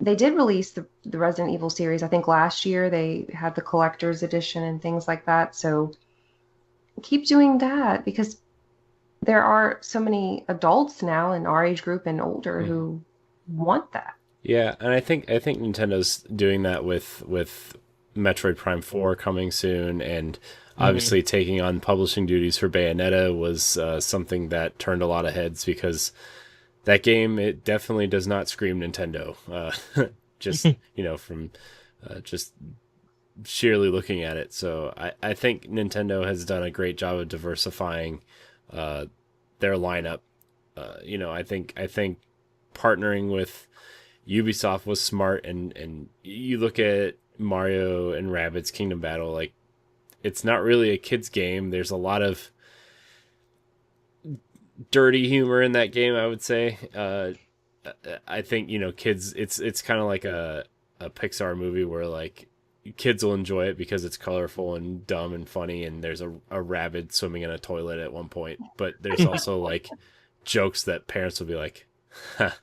they did release the Resident Evil series. I think last year they had the collector's edition and things like that. So keep doing that because there are so many adults now in our age group and older who want that. Yeah, and I think Nintendo's doing that with Metroid Prime 4 coming soon, and obviously taking on publishing duties for Bayonetta was something that turned a lot of heads because that game, it definitely does not scream Nintendo. Just, from just sheerly looking at it. So I think Nintendo has done a great job of diversifying their lineup. I think partnering with Ubisoft was smart, and you look at Mario and Rabbids Kingdom Battle, like, it's not really a kid's game. There's a lot of dirty humor in that game, I would say. I think, kids, it's kind of like a Pixar movie where, like, kids will enjoy it because it's colorful and dumb and funny, and there's a rabbit swimming in a toilet at one point, but there's also like jokes that parents will be like, ha,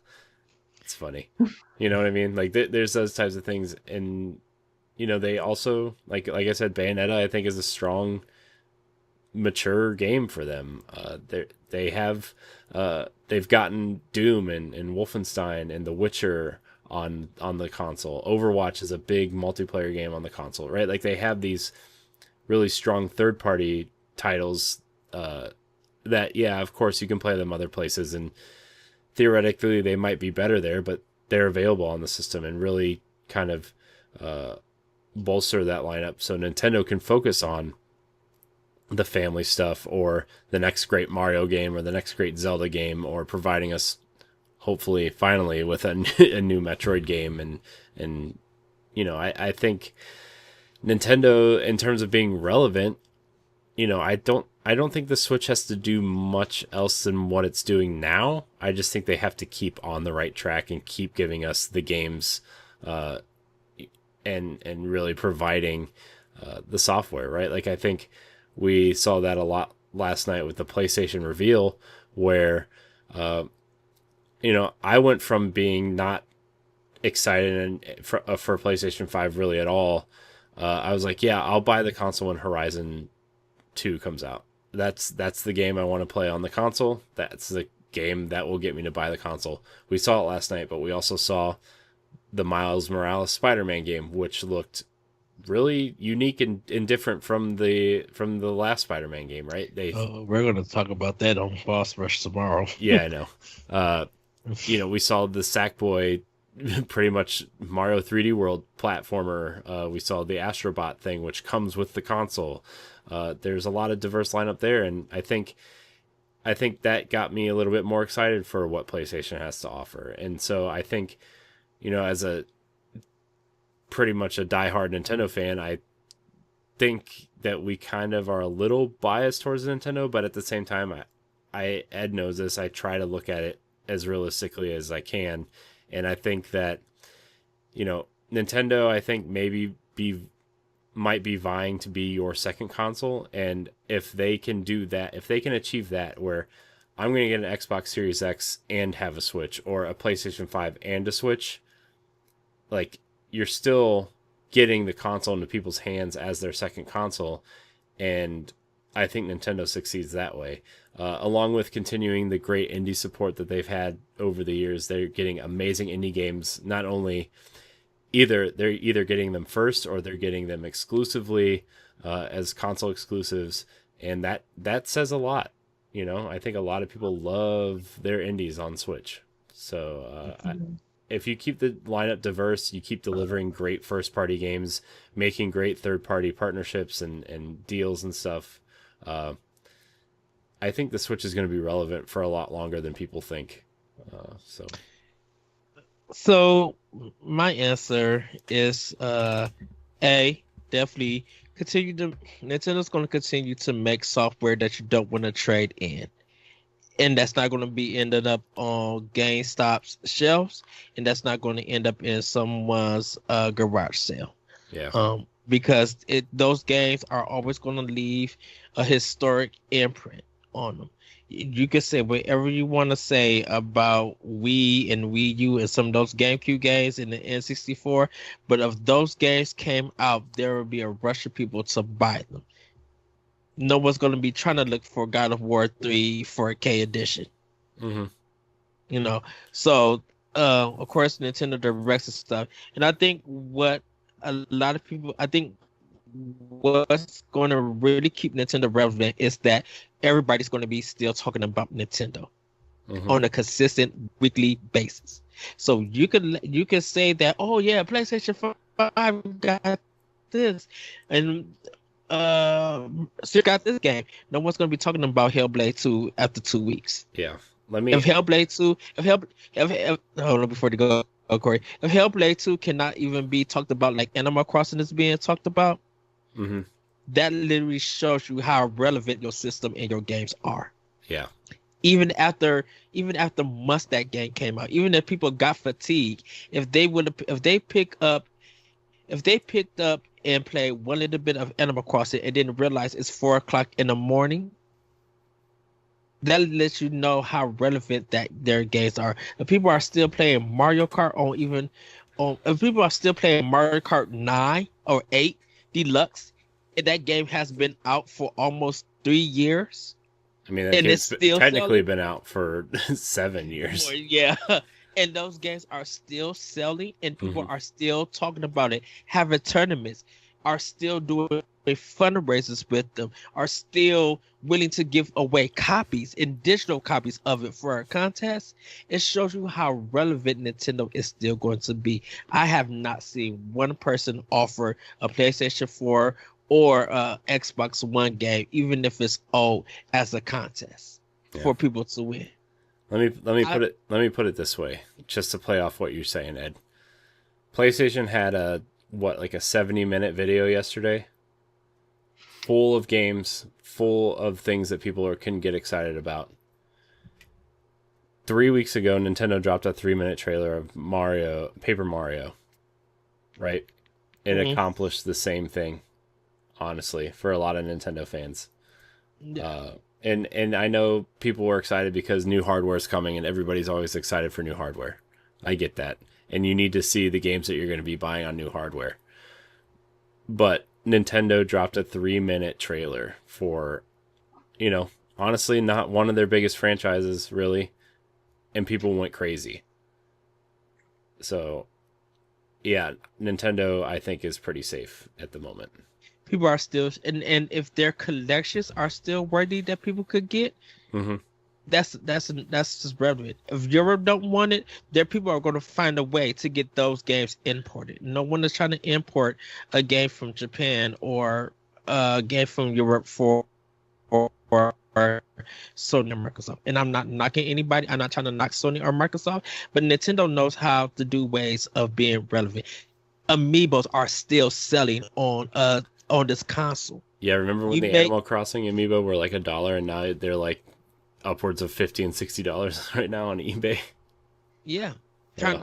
it's funny. You know what I mean? Like, there's those types of things, and they also, like I said, Bayonetta, I think, is a strong, mature game for them. They've gotten Doom and Wolfenstein and The Witcher on the console. Overwatch is a big multiplayer game on the console, right? Like, they have these really strong third-party titles that, yeah, of course, you can play them other places, and theoretically they might be better there, but they're available on the system and really kind of bolster that lineup so Nintendo can focus on the family stuff or the next great Mario game or the next great Zelda game, or providing us, hopefully, finally, with a new Metroid game. And I think Nintendo, in terms of being relevant, I don't think the Switch has to do much else than what it's doing now. I just think they have to keep on the right track and keep giving us the games and really providing the software, right? Like, I think we saw that a lot last night with the PlayStation reveal, where I went from being not excited for PlayStation 5 really at all. I was like, yeah, I'll buy the console when Horizon 2 comes out. That's the game I want to play on the console. That's the game that will get me to buy the console. We saw it last night, but we also saw the Miles Morales Spider-Man game, which looked really unique and different from the last Spider-Man game, right? We're going to talk about that on Boss Rush tomorrow. Yeah, I know. We saw the Sackboy, pretty much Mario 3D World platformer. We saw the Astrobot thing, which comes with the console. There's a lot of diverse lineup there, and I think that got me a little bit more excited for what PlayStation has to offer. And so I think, as a pretty much a diehard Nintendo fan, I think that we kind of are a little biased towards Nintendo, but at the same time, Ed knows this, I try to look at it as realistically as I can. And I think that, Nintendo, I think might be vying to be your second console. And if they can do that, if they can achieve that, where I'm going to get an Xbox Series X and have a Switch, or a PlayStation 5 and a Switch, like, you're still getting the console into people's hands as their second console, and I think Nintendo succeeds that way. Along with continuing the great indie support that they've had over the years, they're getting amazing indie games. Not only they're either getting them first or they're getting them exclusively as console exclusives, and that says a lot. You know, I think a lot of people love their indies on Switch. So if you keep the lineup diverse, you keep delivering great first-party games, making great third-party partnerships and deals and stuff, I think the Switch is going to be relevant for a lot longer than people think. So my answer is definitely Nintendo's going to continue to make software that you don't want to trade in. And that's not going to be ended up on GameStop's shelves, and that's not going to end up in someone's garage sale. Yeah. Because those games are always going to leave a historic imprint on them. You can say whatever you want to say about Wii and Wii U and some of those GameCube games and the N64, but if those games came out, there would be a rush of people to buy them. No one's going to be trying to look for God of War 3 4K edition. Mm-hmm. You know, so of course Nintendo directs and stuff, and I think what a lot of people, I think what's going to really keep Nintendo relevant is that everybody's going to be still talking about Nintendo on a consistent weekly basis. So you can say that, oh yeah, PlayStation 5 got this, and still got this game. No one's going to be talking about Hellblade 2 after 2 weeks. Yeah. If Hellblade 2, hold on before you go, Corey. If Hellblade 2 cannot even be talked about like Animal Crossing is being talked about, that literally shows you how relevant your system and your games are. Yeah. Even after months that game came out, even if people got fatigued, if they picked up and played one little bit of Animal Crossing and didn't realize it's 4:00 in the morning, that lets you know how relevant that their games are. If people are still playing Mario Kart if people are still playing Mario Kart 9 or 8 Deluxe, and that game has been out for almost 3 years. I mean, that game's technically been out for 7 years. Yeah. And those games are still selling, and people are still talking about it, having tournaments, are still doing fundraisers with them, are still willing to give away copies and digital copies of it for a contest. It shows you how relevant Nintendo is still going to be. I have not seen one person offer a PlayStation 4 or a Xbox One game, even if it's old, as a contest for people to win. Let me put it this way, just to play off what you're saying, Ed. PlayStation had a 70-minute video yesterday, full of games, full of things that people can get excited about. 3 weeks ago, Nintendo dropped a 3-minute trailer of Paper Mario, right? It accomplished the same thing, honestly, for a lot of Nintendo fans. Yeah. And I know people were excited because new hardware is coming, and everybody's always excited for new hardware. I get that. And you need to see the games that you're going to be buying on new hardware. But Nintendo dropped a 3-minute trailer for, honestly, not one of their biggest franchises, really. And people went crazy. So, yeah, Nintendo, I think, is pretty safe at the moment. People are still, and if their collections are still worthy that people could get, that's just relevant. If Europe don't want it, their people are going to find a way to get those games imported. No one is trying to import a game from Japan or a game from Europe for Sony or Microsoft. And I'm not knocking anybody. I'm not trying to knock Sony or Microsoft, but Nintendo knows how to do ways of being relevant. Amiibos are still selling on this console. Yeah, remember when the Animal Crossing Amiibo were like $1, and now they're like upwards of $50 and $60 right now on eBay. Yeah,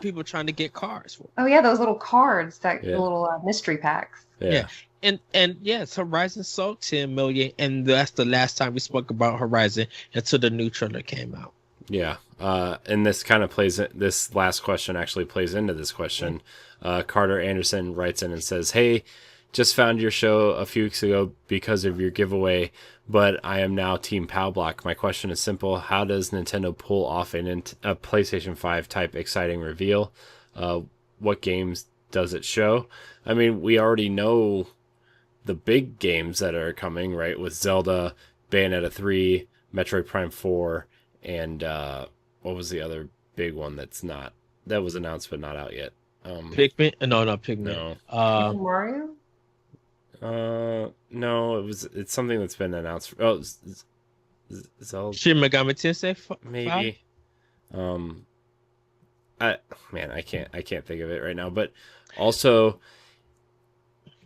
People trying to get cards for. Oh yeah, those little cards, the little mystery packs. Yeah. And yes, Horizon sold 10 million, and that's the last time we spoke about Horizon until the new trailer came out. Yeah. And this kind of this last question actually plays into this question. Carter Anderson writes in and says, "Hey, just found your show a few weeks ago because of your giveaway, but I am now Team Pow Block. My question is simple. How does Nintendo pull off a PlayStation 5 type exciting reveal? What games does it show? I mean, we already know the big games that are coming, right? With Zelda, Bayonetta 3, Metroid Prime 4, and what was the other big one that was announced but not out yet? Pikmin? No, not Pikmin. No. Mario? No, it's something that's been announced. Oh, Zelda. Shin Megami Tensei 5? Maybe. I can't think of it right now. But also,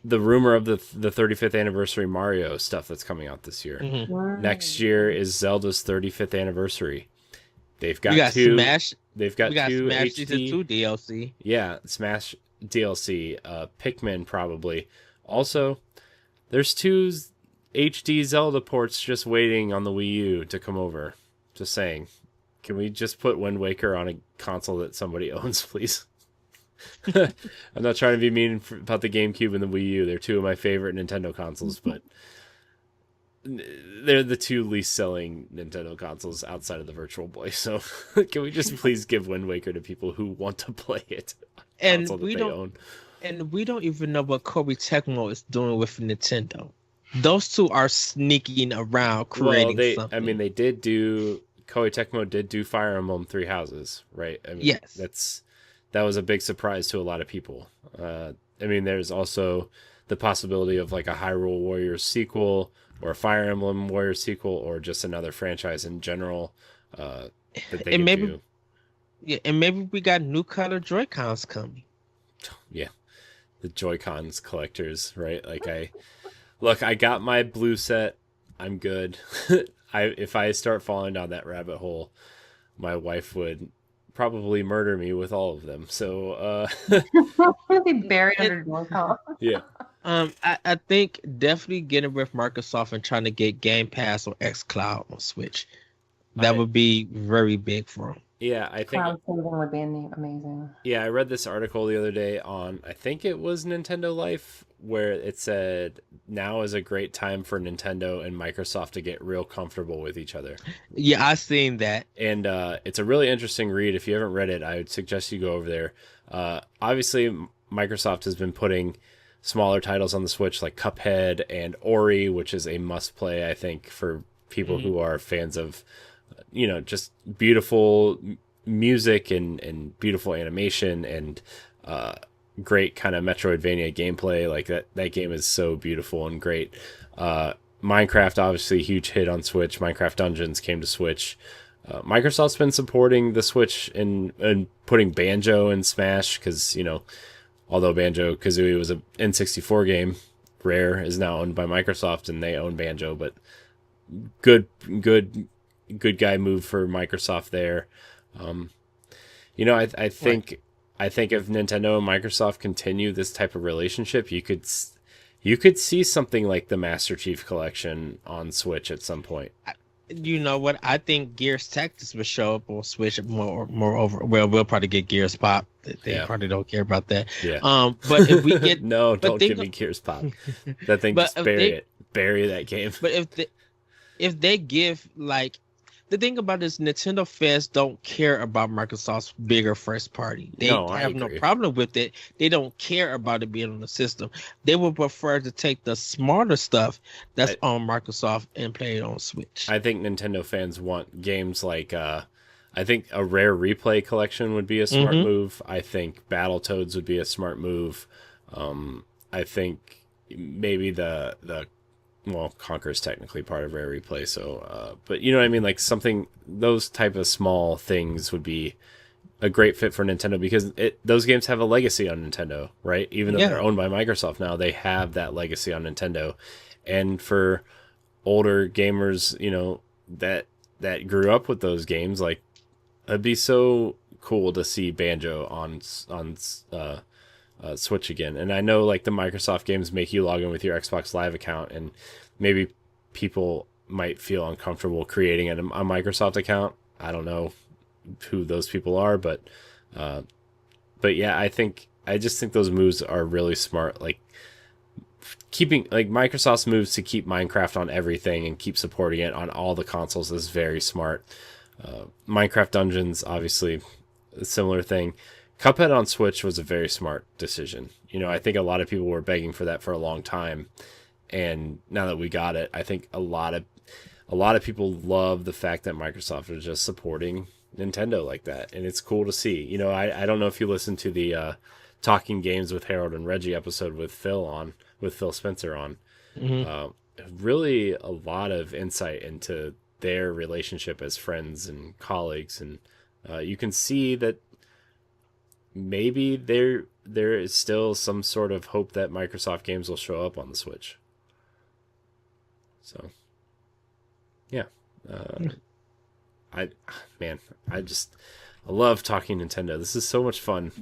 the rumor of the 35th anniversary Mario stuff that's coming out this year. Mm-hmm. Next year is Zelda's 35th anniversary. They've got Smash. They've got two Smash HD Season 2 DLC. Yeah, Smash DLC. Pikmin probably. Also, there's 2 HD Zelda ports just waiting on the Wii U to come over. Just saying. Can we just put Wind Waker on a console that somebody owns, please? I'm not trying to be mean about the GameCube and the Wii U. They're 2 of my favorite Nintendo consoles, but they're the 2 least selling Nintendo consoles outside of the Virtual Boy. So can we just please give Wind Waker to people who want to play it? And we don't even know what Koei Tecmo is doing with Nintendo. Those 2 are sneaking around creating something. I mean, Koei Tecmo did do Fire Emblem 3 Houses, right? I mean, yes. That was a big surprise to a lot of people. I mean, there's also the possibility of like a Hyrule Warriors sequel or a Fire Emblem Warriors sequel or just another franchise in general that they could do. Yeah, and maybe we got new color Joy-Cons coming. Yeah, the Joy-Cons collectors, right? Like I got my blue set. I'm good. If I start falling down that rabbit hole, my wife would probably murder me with all of them. So be buried under Joy-Con. Yeah. I think definitely getting with Microsoft and trying to get Game Pass or xCloud on Switch. That would be very big for them. Yeah, I think cloud saving would be amazing. Yeah, I read this article the other day on, I think it was Nintendo Life, where it said now is a great time for Nintendo and Microsoft to get real comfortable with each other. Yeah, I've seen that. And it's a really interesting read. If you haven't read it, I would suggest you go over there. Obviously, Microsoft has been putting smaller titles on the Switch like Cuphead and Ori, which is a must play, I think, for people who are fans of, just beautiful music and beautiful animation and great kind of Metroidvania gameplay. Like that game is so beautiful and great. Minecraft, obviously a huge hit on Switch. Minecraft Dungeons came to Switch. Microsoft's been supporting the Switch and putting Banjo in Smash because, although Banjo-Kazooie was an N64 game, Rare is now owned by Microsoft and they own Banjo, but good guy move for Microsoft there. I think if Nintendo and Microsoft continue this type of relationship, you could see something like the Master Chief Collection on Switch at some point. You know what? I think Gears Tactics will show up on Switch more over. Well, we'll probably get Gears Pop. They probably don't care about that. Yeah. But if we get no, don't give me Gears Pop. That thing, just bury that game. But if they give like. The thing about this, Nintendo fans don't care about Microsoft's bigger first party. They have no problem with it. They don't care about it being on the system. They would prefer to take the smarter stuff that's on Microsoft and play it on Switch. I think Nintendo fans want games like, I think a Rare Replay collection would be a smart move. I think Battletoads would be a smart move. I think maybe Conquer is technically part of Rare Replay, so but you know what I mean, like those type of small things would be a great fit for Nintendo because those games have a legacy on Nintendo, right? Even though they're owned by Microsoft now, they have that legacy on Nintendo. And for older gamers, that grew up with those games, like it'd be so cool to see Banjo on Switch again. And I know like the Microsoft games make you log in with your Xbox Live account, and maybe people might feel uncomfortable creating a Microsoft account. I don't know who those people are, but yeah, I just think those moves are really smart. Like keeping like Microsoft's moves to keep Minecraft on everything and keep supporting it on all the consoles is very smart. Minecraft Dungeons, obviously, a similar thing. Cuphead on Switch was a very smart decision. You know, I think a lot of people were begging for that for a long time, and now that we got it, I think a lot of people love the fact that Microsoft is just supporting Nintendo like that, and it's cool to see. You know, I don't know if you listened to the Talking Games with Harold and Reggie episode with Phil Spencer on. Really a lot of insight into their relationship as friends and colleagues, and you can see that maybe there is still some sort of hope that Microsoft games will show up on the Switch. So yeah, I love talking Nintendo. This is so much fun.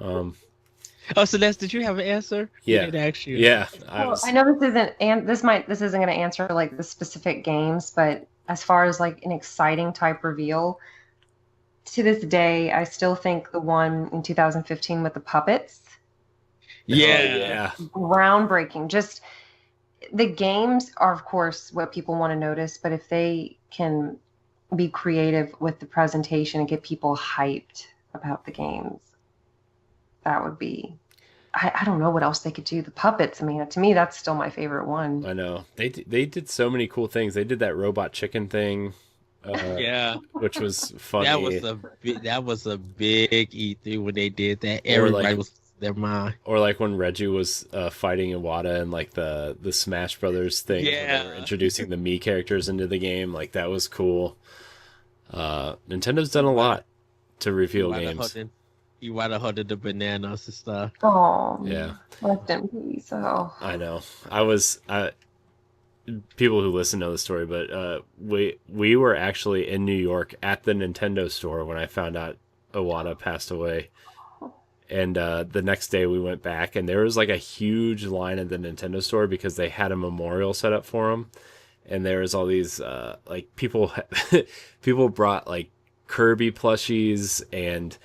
Oh, Celeste, did you have an answer? Yeah, actually. Yeah. I know this isn't, and this isn't going to answer like the specific games, but as far as like an exciting type reveal, to this day, I still think the one in 2015 with the puppets. Yeah. Groundbreaking. Just the games are, of course, what people want to notice, but if they can be creative with the presentation and get people hyped about the games, that would be, I don't know what else they could do. The puppets, I mean, to me, that's still my favorite one. I know. They did so many cool things. They did that robot chicken thing. Which was funny. That was a big E3 when they did that. Everybody was their mind. Or like when Reggie was fighting Iwata and like the Smash Brothers thing. Yeah. They were introducing the Mii characters into the game. Like that was cool. Nintendo's done a lot to reveal games. Iwata holding the bananas and stuff. Oh, yeah. Rest in peace. Oh, I know. People who listen know the story, but we were actually in New York at the Nintendo store when I found out Iwata passed away. And the next day we went back, and there was like a huge line at the Nintendo store because they had a memorial set up for him. And there was all these like people brought like Kirby plushies and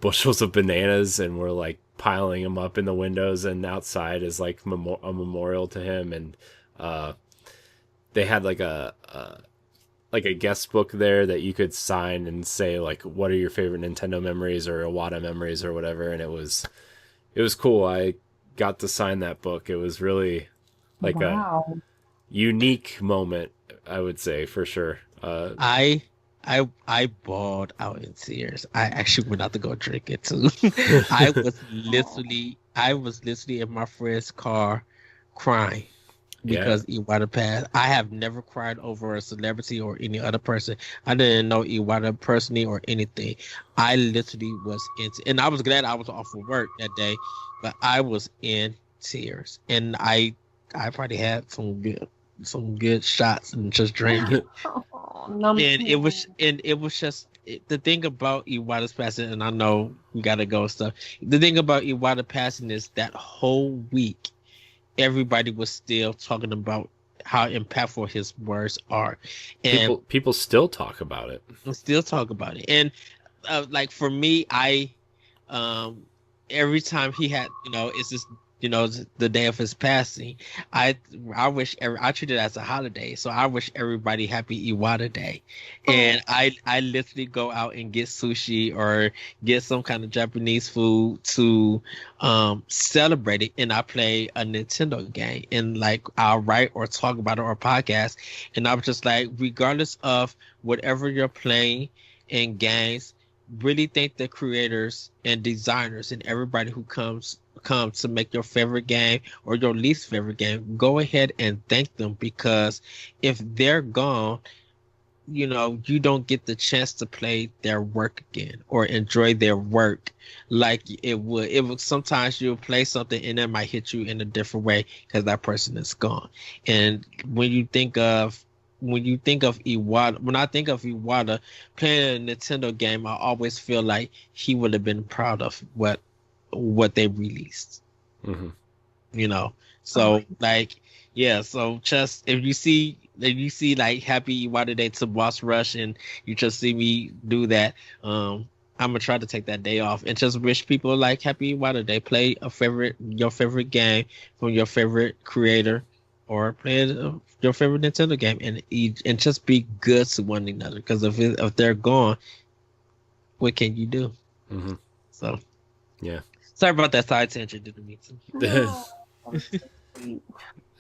bushels of bananas, and were like piling them up in the windows and outside as like a memorial to him. And they had like a guest book there that you could sign and say like, what are your favorite Nintendo memories or Iwata memories or whatever. And it was cool. I got to sign that book. It was really like a unique moment, I would say, for sure. I bawled out in tears. I actually went out to go drink it too. I was literally in my friend's car crying because Iwata passed. I have never cried over a celebrity or any other person. I didn't know Iwata personally or anything. I literally was and I was glad I was off of work that day, but I was in tears. And I probably had some good shots and just drank it. And it was just the thing about Iwata's passing, and I know we gotta go and stuff. The thing about Iwata passing is that whole week, everybody was still talking about how impactful his words are, and people still talk about it. And like for me, I every time he had, it's just the day of his passing, I wish I treat it as a holiday, so I wish everybody happy Iwata Day. And I literally go out and get sushi or get some kind of Japanese food to celebrate it, and I play a Nintendo game, and like I'll write or talk about it or podcast, and I'm just like, regardless of whatever you're playing in games, really thank the creators and designers and everybody who comes to make your favorite game or your least favorite game. Go ahead and thank them, because if they're gone, you don't get the chance to play their work again or enjoy their work like it would. Sometimes you'll play something and it might hit you in a different way because that person is gone. And when you think of when you think of Iwata, when I think of Iwata playing a Nintendo game, I always feel like he would have been proud of what they released. Mm-hmm. You know, so like, yeah. So just if you see like Happy Iwata Day to Boss Rush, and you just see me do that, I'm gonna try to take that day off and just wish people like Happy Iwata Day. Play your favorite game from your favorite creator, or play your favorite Nintendo game, and just be good to one another. Because if they're gone, what can you do? Mm-hmm. So, yeah. Sorry about that side tangent. Didn't mean to. No.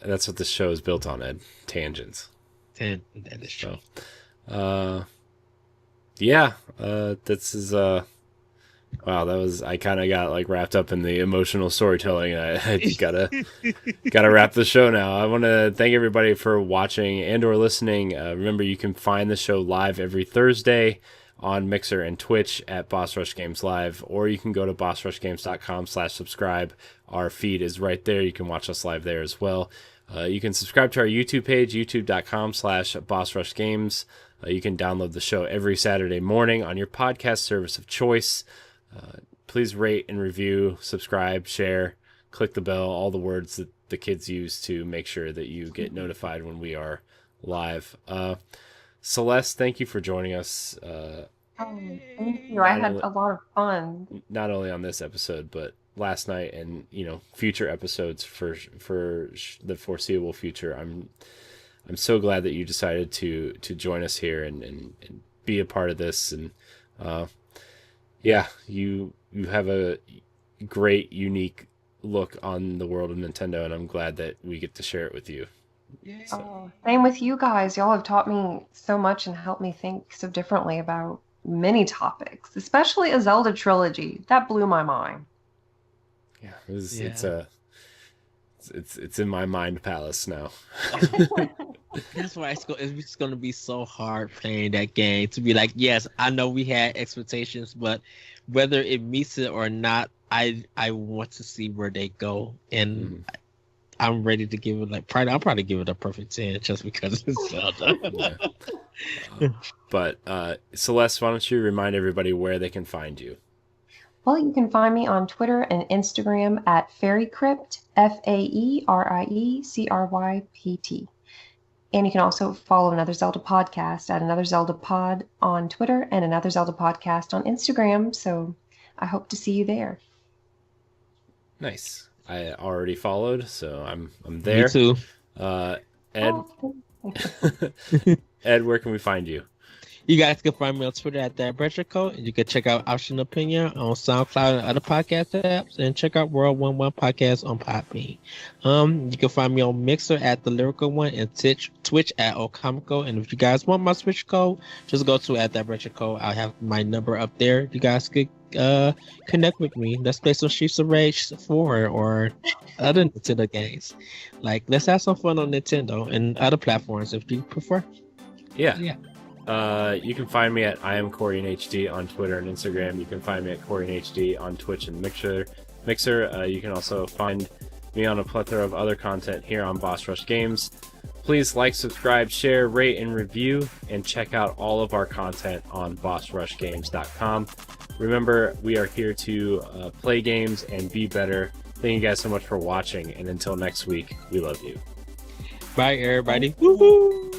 That's what this show is built on, Ed. Tangents. That is true. So, yeah. This is wow. That was, I kind of got like wrapped up in the emotional storytelling. I gotta wrap the show now. I want to thank everybody for watching and/or listening. Remember, you can find the show live every Thursday on Mixer and Twitch at Boss Rush Games Live, or you can go to bossrushgames.com/subscribe. Our feed is right there. You can watch us live there as well. You can subscribe to our YouTube page, youtube.com/bossrushgames. You can download the show every Saturday morning on your podcast service of choice. Please rate and review, subscribe, share, click the bell, all the words that the kids use to make sure that you get notified when we are live. Celeste, thank you for joining us. Thank you. I had a lot of fun. Not only on this episode, but last night, and future episodes for the foreseeable future. I'm so glad that you decided to join us here and be a part of this. And yeah, you have a great, unique look on the world of Nintendo, and I'm glad that we get to share it with you. So. Same with you guys. Y'all have taught me so much and helped me think so differently about many topics, especially a Zelda trilogy. That blew my mind. Yeah, it's in my mind palace now. That's why it's going to be so hard playing that game, to be like, yes, I know we had expectations, but whether it meets it or not, I want to see where they go, and I'm ready to give it I'll probably give it a perfect 10 just because it's Zelda. But Celeste, why don't you remind everybody where they can find you? Well, you can find me on Twitter and Instagram at FairyCrypt, FAERIECRYPT. And you can also follow Another Zelda Podcast at Another Zelda Pod on Twitter and Another Zelda Podcast on Instagram. So I hope to see you there. Nice. I already followed, so I'm there. Me too. Ed, Ed, where can we find you? You guys can find me on Twitter at that Retro Code, and you can check out Option Opinion on SoundCloud and other podcast apps, and check out World 11 Podcast on Podbean. You can find me on Mixer at The Lyrical One and Twitch at Ocomico. And if you guys want my Switch code, just go to at that Retro Code. I'll have my number up there. You guys could connect with me. Let's play some Streets of Rage 4 or other Nintendo games. Let's have some fun on Nintendo and other platforms if you prefer. Yeah. You can find me at I am Corey in HD on Twitter and Instagram. You can find me at Corey in HD on Twitch and Mixer. You can also find me on a plethora of other content here on Boss Rush Games. Please like, subscribe, share, rate, and review, and check out all of our content on bossrushgames.com. Remember, we are here to play games and be better. Thank you guys so much for watching, and until next week, we love you. Bye, everybody. Woohoo!